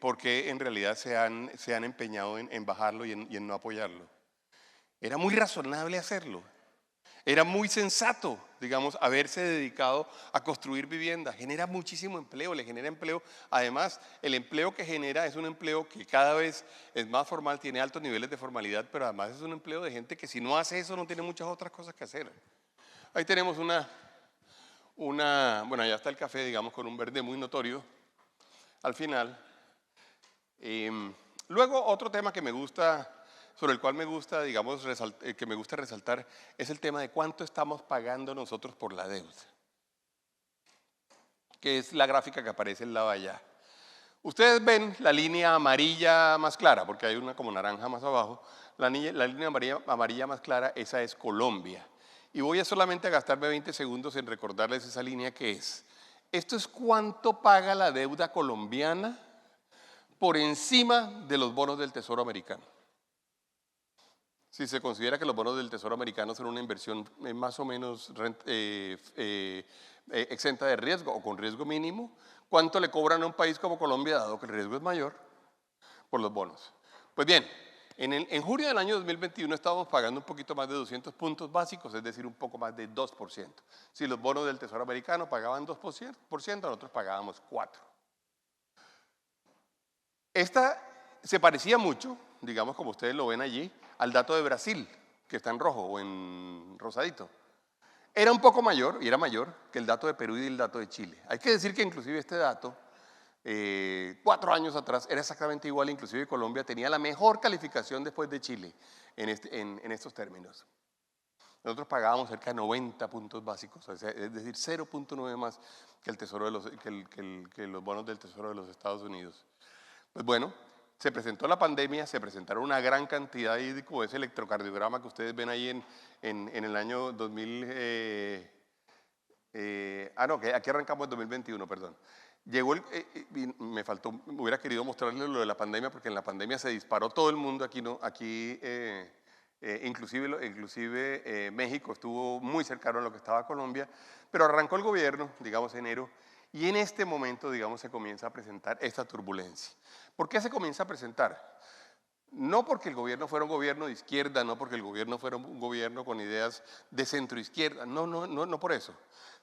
Porque en realidad se han empeñado en bajarlo y en no apoyarlo. Era muy razonable hacerlo. Era muy sensato, digamos, haberse dedicado a construir vivienda. Genera muchísimo empleo, le genera empleo. Además, el empleo que genera es un empleo que cada vez es más formal, tiene altos niveles de formalidad, pero además es un empleo de gente que si no hace eso no tiene muchas otras cosas que hacer. Ahí tenemos bueno, allá está el café, digamos, con un verde muy notorio al final. Luego, otro tema que me gusta, sobre el cual me gusta, digamos, que me gusta resaltar, es el tema de cuánto estamos pagando nosotros por la deuda, que es la gráfica que aparece al lado allá. Ustedes ven la línea amarilla más clara, porque hay una como naranja más abajo. La línea amarilla más clara, esa es Colombia. Y voy a solamente gastarme 20 segundos en recordarles esa línea que es. Esto es cuánto paga la deuda colombiana por encima de los bonos del Tesoro americano. Si se considera que los bonos del Tesoro americano son una inversión más o menos exenta de riesgo o con riesgo mínimo, ¿cuánto le cobran a un país como Colombia, dado que el riesgo es mayor, por los bonos? Pues bien, en junio del año 2021 estábamos pagando un poquito más de 200 puntos básicos, es decir, un poco más de 2%. Si los bonos del Tesoro americano pagaban 2%, nosotros pagábamos 4%. Esta se parecía mucho, digamos como ustedes lo ven allí, al dato de Brasil, que está en rojo o en rosadito. Era un poco mayor, y era mayor que el dato de Perú y el dato de Chile. Hay que decir que inclusive este dato, 4 años atrás, era exactamente igual, inclusive Colombia tenía la mejor calificación después de Chile en estos términos. Nosotros pagábamos cerca de 90 puntos básicos, es decir, 0.9 más que los bonos del Tesoro de los Estados Unidos. Pues bueno, se presentó la pandemia, se presentaron una gran cantidad de como ese electrocardiograma que ustedes ven ahí en el año 2000, que aquí arrancamos en 2021, perdón. Llegó me hubiera querido mostrarles lo de la pandemia porque en la pandemia se disparó todo el mundo, inclusive México estuvo muy cercano a lo que estaba Colombia, pero arrancó el gobierno, digamos enero, y en este momento, digamos, se comienza a presentar esta turbulencia. ¿Por qué se comienza a presentar? No porque el gobierno fuera un gobierno de izquierda, no porque el gobierno fuera un gobierno con ideas de centro-izquierda, no por eso,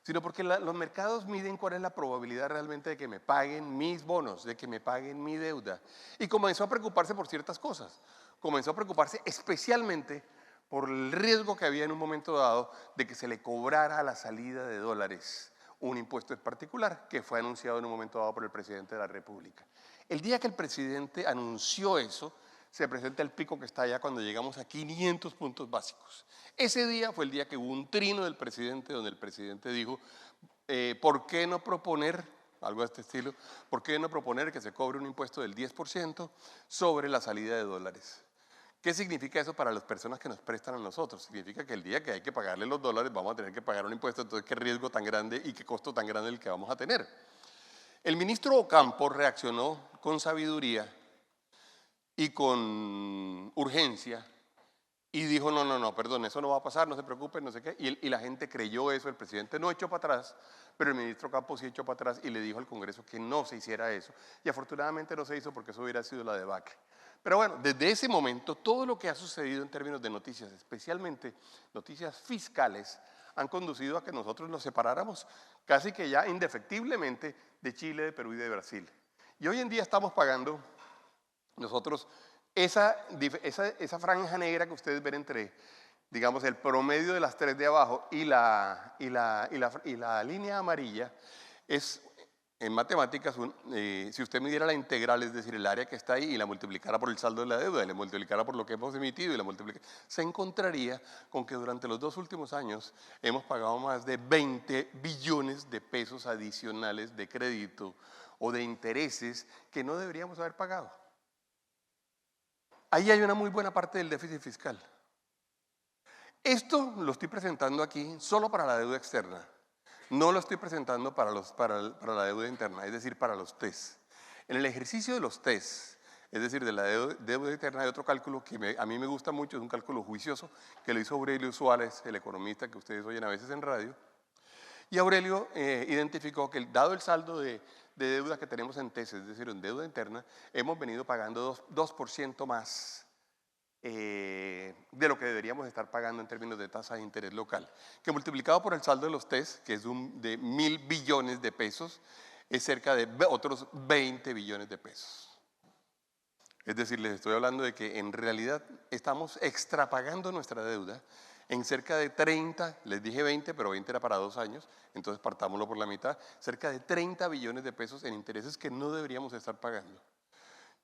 sino porque los mercados miden cuál es la probabilidad realmente de que me paguen mis bonos, de que me paguen mi deuda. Y comenzó a preocuparse por ciertas cosas. Comenzó a preocuparse especialmente por el riesgo que había en un momento dado de que se le cobrara a la salida de dólares un impuesto en particular que fue anunciado en un momento dado por el presidente de la República. El día que el presidente anunció eso, se presenta el pico que está allá cuando llegamos a 500 puntos básicos. Ese día fue el día que hubo un trino del presidente, donde el presidente dijo, ¿por qué no proponer, algo de este estilo, por qué no proponer que se cobre un impuesto del 10% sobre la salida de dólares? ¿Qué significa eso para las personas que nos prestan a nosotros? Significa que el día que hay que pagarle los dólares vamos a tener que pagar un impuesto, entonces qué riesgo tan grande y qué costo tan grande el que vamos a tener. El ministro Ocampo reaccionó con sabiduría y con urgencia y dijo, no, perdón, eso no va a pasar, no se preocupen, no sé qué. Y la gente creyó eso, el presidente no echó para atrás, pero el ministro Ocampo sí echó para atrás y le dijo al Congreso que no se hiciera eso. Y afortunadamente no se hizo porque eso hubiera sido la debacle. Pero bueno, desde ese momento, todo lo que ha sucedido en términos de noticias, especialmente noticias fiscales, han conducido a que nosotros nos separáramos casi que ya indefectiblemente de Chile, de Perú y de Brasil. Y hoy en día estamos pagando nosotros esa franja negra que ustedes ven entre, digamos, el promedio de las tres de abajo y la línea amarilla es, en matemáticas, si usted midiera la integral, es decir, el área que está ahí y la multiplicara por el saldo de la deuda y la multiplicara por lo que hemos emitido y la multiplicara, se encontraría con que durante los 2 últimos años hemos pagado más de 20 billones de pesos adicionales de crédito o de intereses que no deberíamos haber pagado. Ahí hay una muy buena parte del déficit fiscal. Esto lo estoy presentando aquí solo para la deuda externa. No lo estoy presentando para la deuda interna, es decir, para los TES. En el ejercicio de los TES, es decir, de la deuda interna, hay otro cálculo que a mí me gusta mucho, es un cálculo juicioso, que lo hizo Aurelio Suárez, el economista que ustedes oyen a veces en radio. Y Aurelio identificó que dado el saldo de deuda que tenemos en TES, es decir, en deuda interna, hemos venido pagando 2% más de lo que deberíamos estar pagando en términos de tasa de interés local, que multiplicado por el saldo de los TES, que es de 1.000 billones de pesos, es cerca de otros 20 billones de pesos. Es decir, les estoy hablando de que en realidad estamos extrapagando nuestra deuda en cerca de 30, les dije 20, pero 20 era para 2 años, entonces partámoslo por la mitad, cerca de 30 billones de pesos en intereses que no deberíamos estar pagando.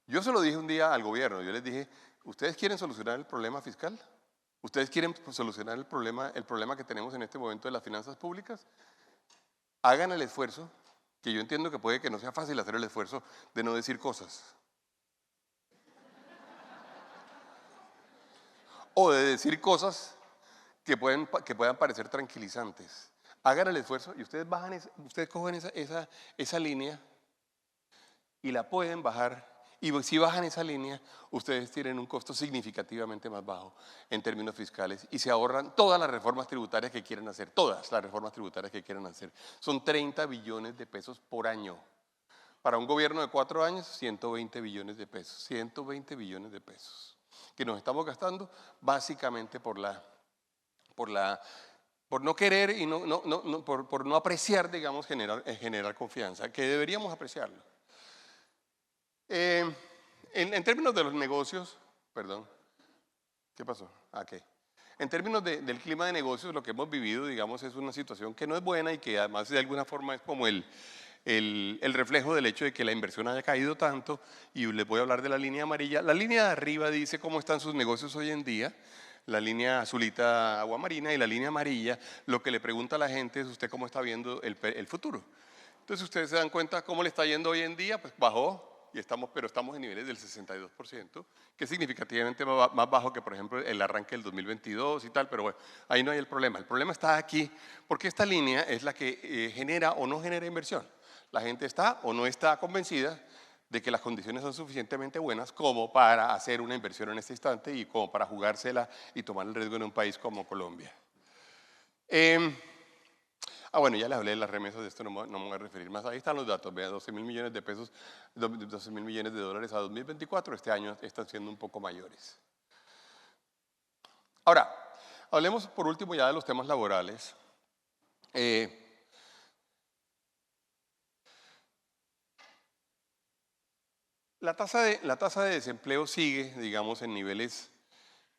Yo se lo dije un día al gobierno, yo les dije, ¿ustedes quieren solucionar el problema fiscal? ¿Ustedes quieren solucionar el problema que tenemos en este momento de las finanzas públicas? Hagan el esfuerzo, que yo entiendo que puede que no sea fácil hacer el esfuerzo de no decir cosas. O de decir cosas que puedan parecer tranquilizantes. Hagan el esfuerzo y ustedes cogen esa línea y la pueden bajar. Y si bajan esa línea, ustedes tienen un costo significativamente más bajo en términos fiscales y se ahorran todas las reformas tributarias que quieren hacer, todas las reformas tributarias que quieran hacer. Son 30 billones de pesos por año. Para un gobierno de 4 años, 120 billones de pesos. 120 billones de pesos que nos estamos gastando básicamente por no querer y por no apreciar, digamos, generar confianza, que deberíamos apreciarlo. En términos de los negocios, perdón, ¿qué pasó? ¿Qué? En términos del clima de negocios, lo que hemos vivido, digamos, es una situación que no es buena y que además de alguna forma es como el reflejo del hecho de que la inversión haya caído tanto. Y les voy a hablar de la línea amarilla. La línea de arriba dice cómo están sus negocios hoy en día. La línea azulita agua marina y la línea amarilla lo que le pregunta a la gente es usted cómo está viendo el futuro. Entonces ustedes se dan cuenta cómo le está yendo hoy en día, pues bajó. Pero estamos en niveles del 62%, que es significativamente más bajo que, por ejemplo, el arranque del 2022 y tal, pero bueno, ahí no hay el problema. El problema está aquí, porque esta línea es la que genera o no genera inversión. La gente está o no está convencida de que las condiciones son suficientemente buenas como para hacer una inversión en este instante y como para jugársela y tomar el riesgo en un país como Colombia. Bueno, ya les hablé de las remesas, de esto no me voy a referir más. Ahí están los datos, vean, 12.000 millones de pesos, 12.000 millones de dólares a 2024, este año están siendo un poco mayores. Ahora, hablemos por último ya de los temas laborales. La tasa de desempleo sigue, digamos, en niveles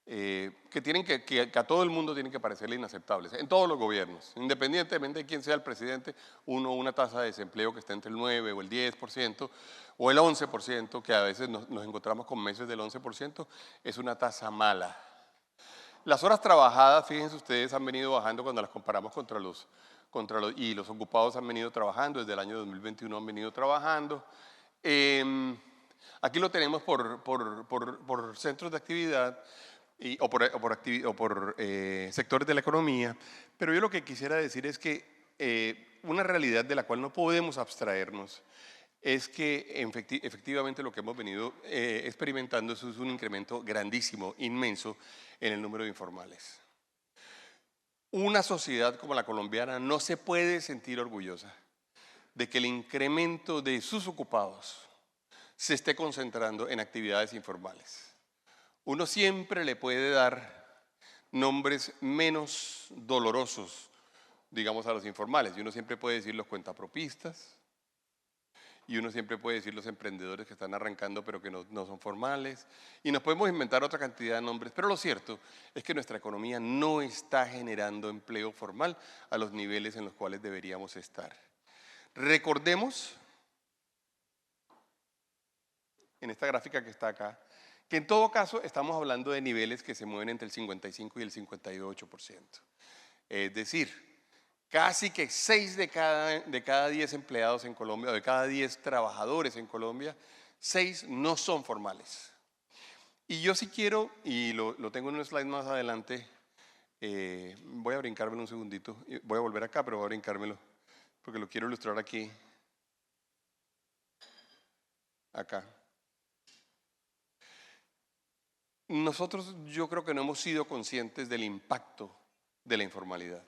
que a todo el mundo tienen que parecerle inaceptables, en todos los gobiernos, independientemente de quién sea el presidente, una tasa de desempleo que está entre el 9 o el 10% o el 11%, que a veces nos encontramos con meses del 11%, es una tasa mala. Las horas trabajadas, fíjense ustedes, han venido bajando cuando las comparamos y los ocupados han venido trabajando, desde el año 2021 han venido trabajando. Aquí lo tenemos por centros de actividad o por sectores de la economía, pero yo lo que quisiera decir es que una realidad de la cual no podemos abstraernos es que efectivamente lo que hemos venido experimentando es un incremento grandísimo, inmenso, en el número de informales. Una sociedad como la colombiana no se puede sentir orgullosa de que el incremento de sus ocupados se esté concentrando en actividades informales. Uno siempre le puede dar nombres menos dolorosos, digamos, a los informales. Y uno siempre puede decir los cuentapropistas, y uno siempre puede decir los emprendedores que están arrancando pero que no son formales. Y nos podemos inventar otra cantidad de nombres, pero lo cierto es que nuestra economía no está generando empleo formal a los niveles en los cuales deberíamos estar. Recordemos, en esta gráfica que está acá, que en todo caso estamos hablando de niveles que se mueven entre el 55 y el 58%. Es decir, casi que 6 de cada 10 empleados en Colombia, o de cada 10 trabajadores en Colombia, 6 no son formales. Y yo sí quiero, y lo tengo en un slide más adelante, voy a brincármelo un segundito, voy a volver acá, pero voy a brincármelo, porque lo quiero ilustrar aquí, acá. Nosotros yo creo que no hemos sido conscientes del impacto de la informalidad.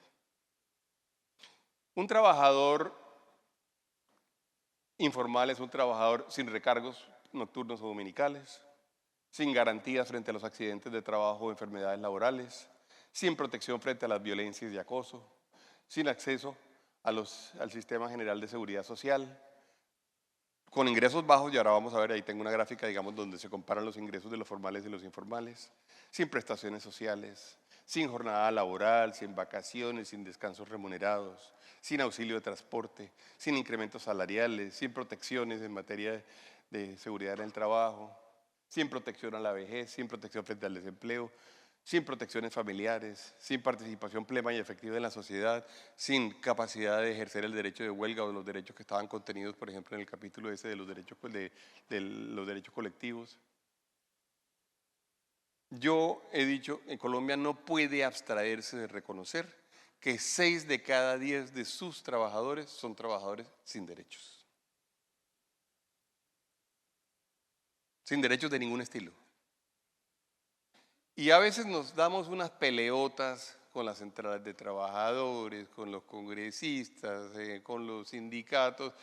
Un trabajador informal es un trabajador sin recargos nocturnos o dominicales, sin garantías frente a los accidentes de trabajo o enfermedades laborales, sin protección frente a las violencias y acoso, sin acceso al sistema general de seguridad social, con ingresos bajos, y ahora vamos a ver, ahí tengo una gráfica, digamos, donde se comparan los ingresos de los formales y los informales, sin prestaciones sociales, sin jornada laboral, sin vacaciones, sin descansos remunerados, sin auxilio de transporte, sin incrementos salariales, sin protecciones en materia de seguridad en el trabajo, sin protección a la vejez, sin protección frente al desempleo, sin protecciones familiares, sin participación plena y efectiva en la sociedad, sin capacidad de ejercer el derecho de huelga o los derechos que estaban contenidos, por ejemplo, en el capítulo ese de los derechos, de los derechos colectivos. Yo he dicho, en Colombia no puede abstraerse de reconocer que 6 de cada 10 de sus trabajadores son trabajadores sin derechos. Sin derechos de ningún estilo. Y a veces nos damos unas peleotas con las centrales de trabajadores, con los congresistas, con los sindicatos,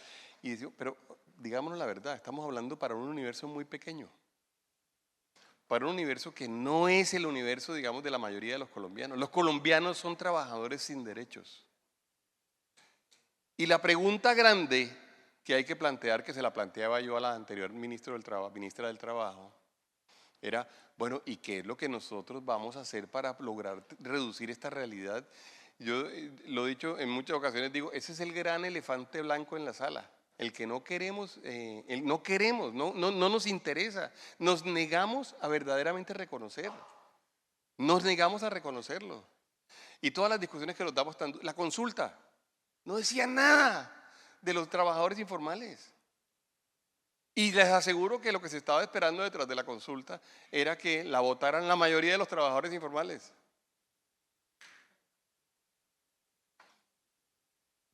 y decimos, pero digámonos la verdad, estamos hablando para un universo muy pequeño, para un universo que no es el universo, digamos, de la mayoría de los colombianos. Los colombianos son trabajadores sin derechos. Y la pregunta grande que hay que plantear, que se la planteaba yo a la anterior ministra del Trabajo, era, bueno, ¿y qué es lo que nosotros vamos a hacer para lograr reducir esta realidad? Yo lo he dicho en muchas ocasiones, digo, ese es el gran elefante blanco en la sala, el que no queremos, no nos interesa, nos negamos a verdaderamente reconocer, nos negamos a reconocerlo. Y todas las discusiones que nos damos, la consulta, no decía nada de los trabajadores informales. Y les aseguro que lo que se estaba esperando detrás de la consulta era que la votaran la mayoría de los trabajadores informales.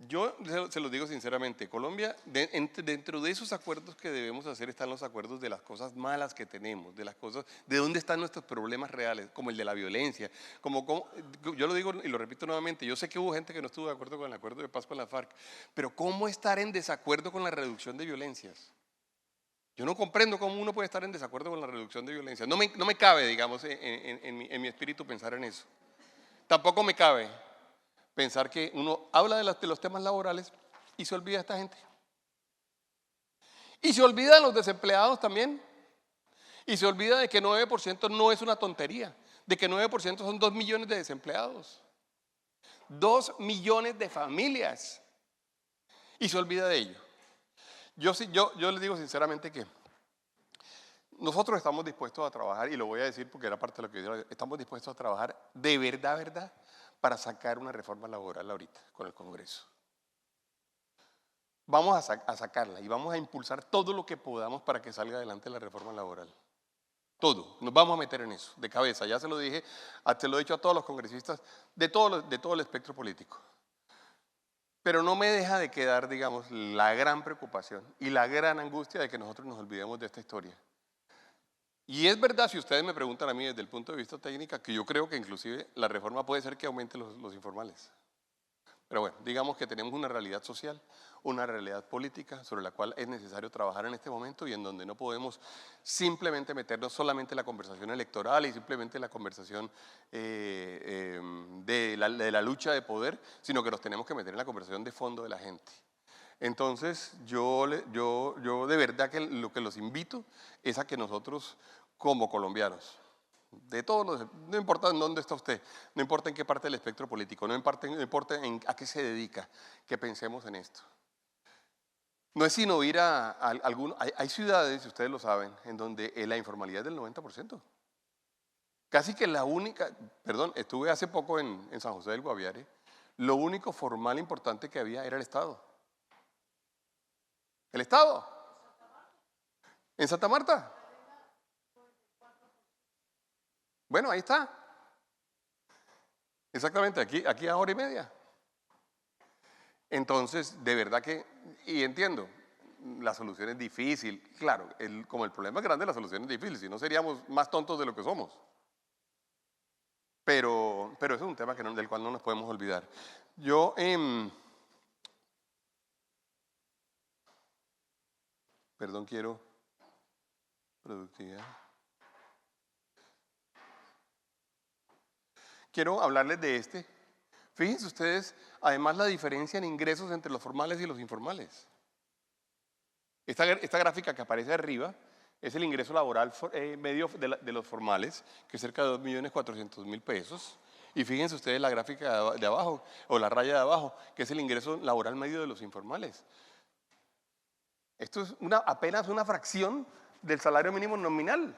Yo se los digo sinceramente, Colombia, dentro de esos acuerdos que debemos hacer están los acuerdos de las cosas malas que tenemos, de las cosas, de dónde están nuestros problemas reales, como el de la violencia, yo lo digo y lo repito nuevamente, yo sé que hubo gente que no estuvo de acuerdo con el acuerdo de paz con la FARC, pero ¿cómo estar en desacuerdo con la reducción de violencias? Yo no comprendo cómo uno puede estar en desacuerdo con la reducción de violencia. No me cabe, digamos, en mi espíritu pensar en eso. Tampoco me cabe pensar que uno habla de los temas laborales y se olvida de esta gente. Y se olvida de los desempleados también. Y se olvida de que 9% no es una tontería, de que 9% son 2 millones de desempleados. 2 millones de familias. Y se olvida de ello. Yo les digo sinceramente que nosotros estamos dispuestos a trabajar, y lo voy a decir porque era parte de lo que yo estamos dispuestos a trabajar de verdad, para sacar una reforma laboral ahorita con el Congreso. Vamos a sacarla y vamos a impulsar todo lo que podamos para que salga adelante la reforma laboral. Todo, nos vamos a meter en eso, de cabeza. Ya se lo dije, se lo he dicho a todos los congresistas de todo el espectro político. Pero no me deja de quedar, digamos, la gran preocupación y la gran angustia de que nosotros nos olvidemos de esta historia. Y es verdad, si ustedes me preguntan a mí desde el punto de vista técnico, que yo creo que inclusive la reforma puede ser que aumente los informales. Pero bueno, digamos que tenemos una realidad social, una realidad política sobre la cual es necesario trabajar en este momento y en donde no podemos simplemente meternos solamente en la conversación electoral y simplemente en la conversación de la lucha de poder, sino que nos tenemos que meter en la conversación de fondo de la gente. Entonces, yo de verdad que lo que los invito es a que nosotros, como colombianos, no importa en dónde está usted, no importa en qué parte del espectro político, no importa a qué se dedica, que pensemos en esto. No es sino ir a algunos, hay ciudades, y ustedes lo saben, en donde la informalidad es del 90%. Casi que estuve hace poco en San José del Guaviare, lo único formal importante que había era el Estado. ¿El Estado? ¿En Santa Marta? Bueno, ahí está. Exactamente, aquí a hora y media. Entonces, de verdad y entiendo, la solución es difícil. Claro, como el problema es grande, la solución es difícil, si no seríamos más tontos de lo que somos. Pero eso es un tema del cual no nos podemos olvidar. Quiero productividad. Quiero hablarles de este. Fíjense ustedes, además, la diferencia en ingresos entre los formales y los informales. Esta gráfica que aparece arriba es el ingreso laboral medio de los formales, que es cerca de 2.400.000 pesos. Y fíjense ustedes la gráfica de abajo, o la raya de abajo, que es el ingreso laboral medio de los informales. Esto es apenas una fracción del salario mínimo nominal.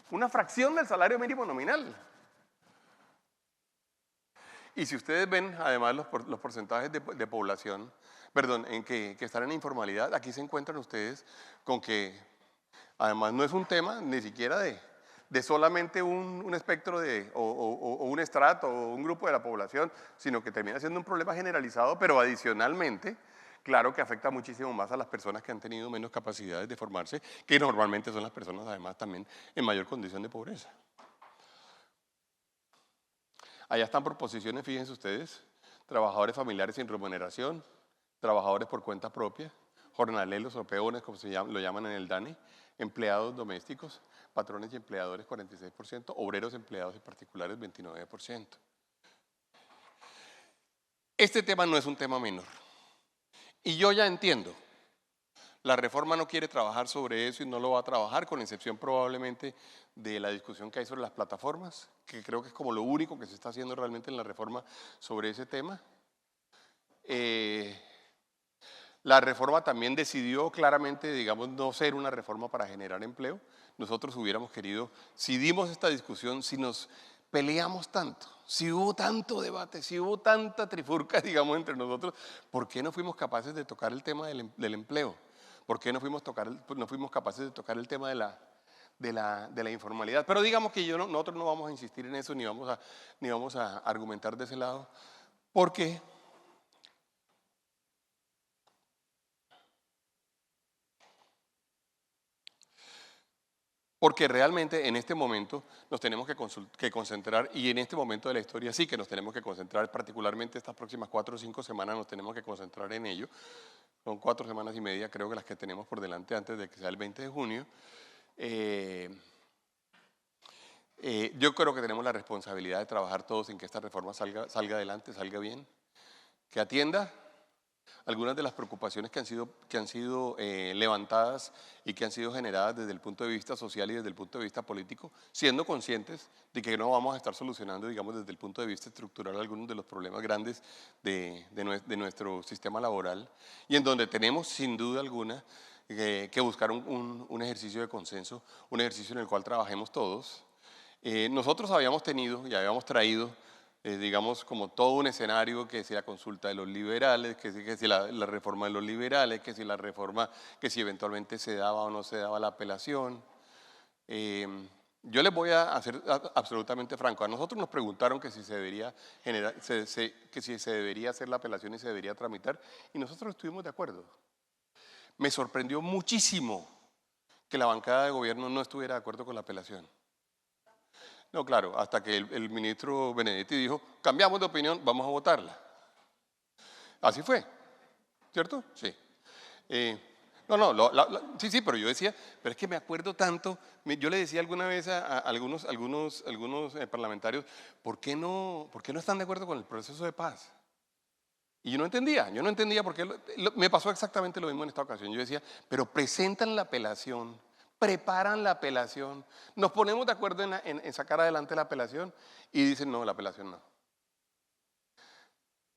Una fracción del salario mínimo nominal. Y si ustedes ven, además, los porcentajes de población, que están en informalidad, aquí se encuentran ustedes con que, además, no es un tema ni siquiera de solamente un espectro o un estrato o un grupo de la población, sino que termina siendo un problema generalizado, pero adicionalmente, claro que afecta muchísimo más a las personas que han tenido menos capacidades de formarse, que normalmente son las personas, además, también en mayor condición de pobreza. Allá están por posiciones, fíjense ustedes, trabajadores familiares sin remuneración, trabajadores por cuenta propia, jornaleros o peones, como lo llaman en el DANE, empleados domésticos, patrones y empleadores 46%, obreros, empleados y particulares 29%. Este tema no es un tema menor. Y yo ya entiendo, la reforma no quiere trabajar sobre eso y no lo va a trabajar, con excepción probablemente de la discusión que hay sobre las plataformas, que creo que es como lo único que se está haciendo realmente en la reforma sobre ese tema. La reforma también decidió claramente, digamos, no ser una reforma para generar empleo. Nosotros hubiéramos querido, si dimos esta discusión, si nos peleamos tanto, si hubo tanto debate, si hubo tanta trifurca, digamos, entre nosotros, ¿por qué no fuimos capaces de tocar el tema del empleo? ¿Por qué no fuimos capaces de tocar el tema de la informalidad? Pero digamos que nosotros no vamos a insistir en eso, ni vamos a argumentar de ese lado, porque Porque realmente en este momento nos tenemos que concentrar, y en este momento de la historia sí que nos tenemos que concentrar, particularmente estas próximas 4 o 5 semanas nos tenemos que concentrar en ello. Son 4 semanas y media, creo que las que tenemos por delante antes de que sea el 20 de junio. Yo creo que tenemos la responsabilidad de trabajar todos en que esta reforma salga adelante, salga bien, que atienda algunas de las preocupaciones que han sido levantadas y que han sido generadas desde el punto de vista social y desde el punto de vista político, siendo conscientes de que no vamos a estar solucionando, digamos, desde el punto de vista estructural algunos de los problemas grandes de nuestro sistema laboral, y en donde tenemos sin duda alguna que buscar un ejercicio de consenso, un ejercicio en el cual trabajemos todos. Nosotros habíamos tenido y habíamos traído digamos, como todo un escenario, que si la consulta de los liberales, que si la reforma de los liberales, que si la reforma, que si eventualmente se daba o no se daba la apelación. Yo les voy a ser absolutamente franco. A nosotros nos preguntaron que si se debería que si se debería hacer la apelación y se debería tramitar, y nosotros estuvimos de acuerdo. Me sorprendió muchísimo que la bancada de gobierno no estuviera de acuerdo con la apelación. No, claro, hasta que el ministro Benedetti dijo, cambiamos de opinión, vamos a votarla. Así fue, ¿cierto? Sí. Sí, pero yo decía, pero es que me acuerdo tanto, yo le decía alguna vez a algunos parlamentarios, ¿por qué no están de acuerdo con el proceso de paz? Y yo no entendía por qué, me pasó exactamente lo mismo en esta ocasión. Yo decía, pero presentan la apelación, preparan la apelación, nos ponemos de acuerdo en sacar adelante la apelación, y dicen, no, la apelación no.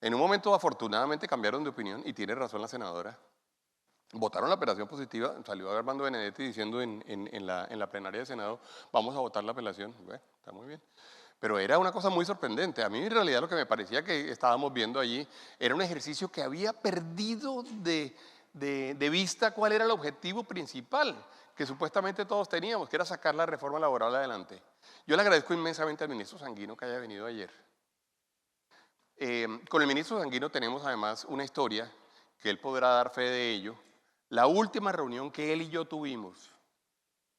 En un momento afortunadamente cambiaron de opinión, y tiene razón la senadora. Votaron la apelación positiva, salió Armando Benedetti diciendo en la plenaria del Senado, vamos a votar la apelación. Bueno, está muy bien. Pero era una cosa muy sorprendente. A mí en realidad lo que me parecía que estábamos viendo allí era un ejercicio que había perdido de vista cuál era el objetivo principal que supuestamente todos teníamos, que era sacar la reforma laboral adelante. Yo le agradezco inmensamente al ministro Sanguino que haya venido ayer. Con el ministro Sanguino tenemos además una historia que él podrá dar fe de ello. La última reunión que él y yo tuvimos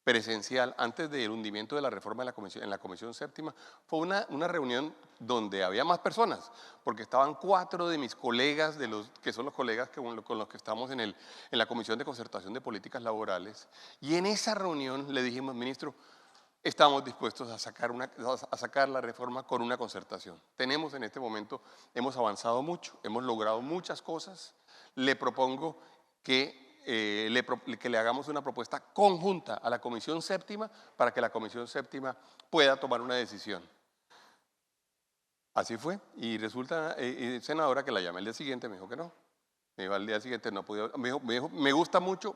presencial antes del hundimiento de la reforma en la Comisión Séptima fue una reunión donde había más personas, porque estaban 4 de mis colegas, que son los colegas con los que estamos en la Comisión de Concertación de Políticas Laborales, y en esa reunión le dijimos, ministro, estamos dispuestos a sacar la reforma con una concertación. Tenemos en este momento, hemos avanzado mucho, hemos logrado muchas cosas. Le propongo que le hagamos una propuesta conjunta a la Comisión Séptima para que la Comisión Séptima pueda tomar una decisión. Así fue, y resulta, senadora, que la llamé el día siguiente, me dijo que no. Me dijo al día siguiente, no podía, me dijo, me gusta mucho,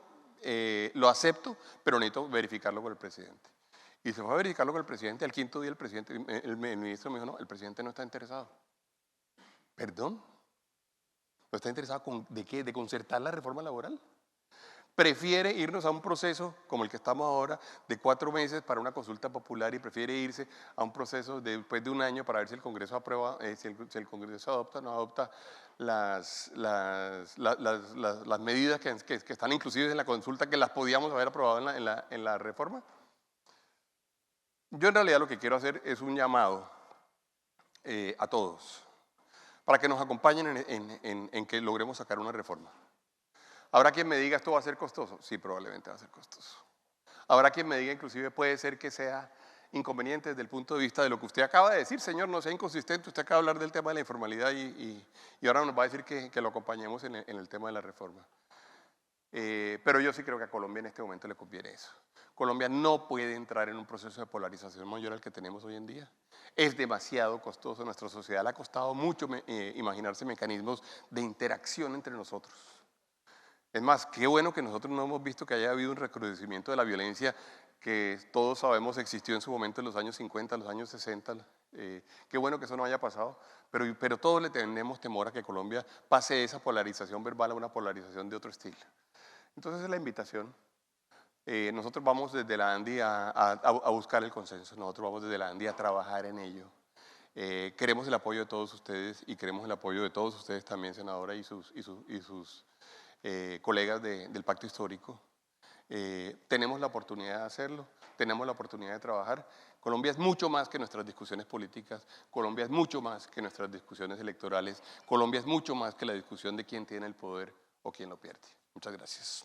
lo acepto, pero necesito verificarlo con el presidente. Y se fue a verificarlo con el presidente. Al 5.º día el ministro me dijo, no, el presidente no está interesado. ¿Perdón? ¿No está interesado de qué? ¿De concertar la reforma laboral? Prefiere irnos a un proceso como el que estamos ahora, de 4 meses para una consulta popular, y prefiere irse a un proceso después de 1 año para ver si el Congreso aprueba, si el Congreso adopta o no adopta las medidas que están inclusive en la consulta, que las podíamos haber aprobado en la reforma. Yo en realidad lo que quiero hacer es un llamado a todos para que nos acompañen en que logremos sacar una reforma. ¿Habrá quien me diga esto va a ser costoso? Sí, probablemente va a ser costoso. Habrá quien me diga inclusive puede ser que sea inconveniente desde el punto de vista de lo que usted acaba de decir, señor, no sea inconsistente, usted acaba de hablar del tema de la informalidad y ahora nos va a decir que lo acompañemos en el tema de la reforma. Pero yo sí creo que a Colombia en este momento le conviene eso. Colombia no puede entrar en un proceso de polarización mayor al que tenemos hoy en día. Es demasiado costoso, a nuestra sociedad le ha costado mucho imaginarse mecanismos de interacción entre nosotros. Es más, qué bueno que nosotros no hemos visto que haya habido un recrudecimiento de la violencia que todos sabemos existió en su momento en los años 50, en los años 60. Qué bueno que eso no haya pasado, pero todos le tenemos temor a que Colombia pase de esa polarización verbal a una polarización de otro estilo. Entonces es la invitación. Nosotros vamos desde la ANDI a buscar el consenso, nosotros vamos desde la ANDI a trabajar en ello. Queremos el apoyo de todos ustedes y queremos el apoyo de todos ustedes también, senadora, y sus colegas del Pacto Histórico. tenemos la oportunidad de hacerlo, tenemos la oportunidad de trabajar. Colombia es mucho más que nuestras discusiones políticas, Colombia es mucho más que nuestras discusiones electorales, Colombia es mucho más que la discusión de quién tiene el poder o quién lo pierde. Muchas gracias.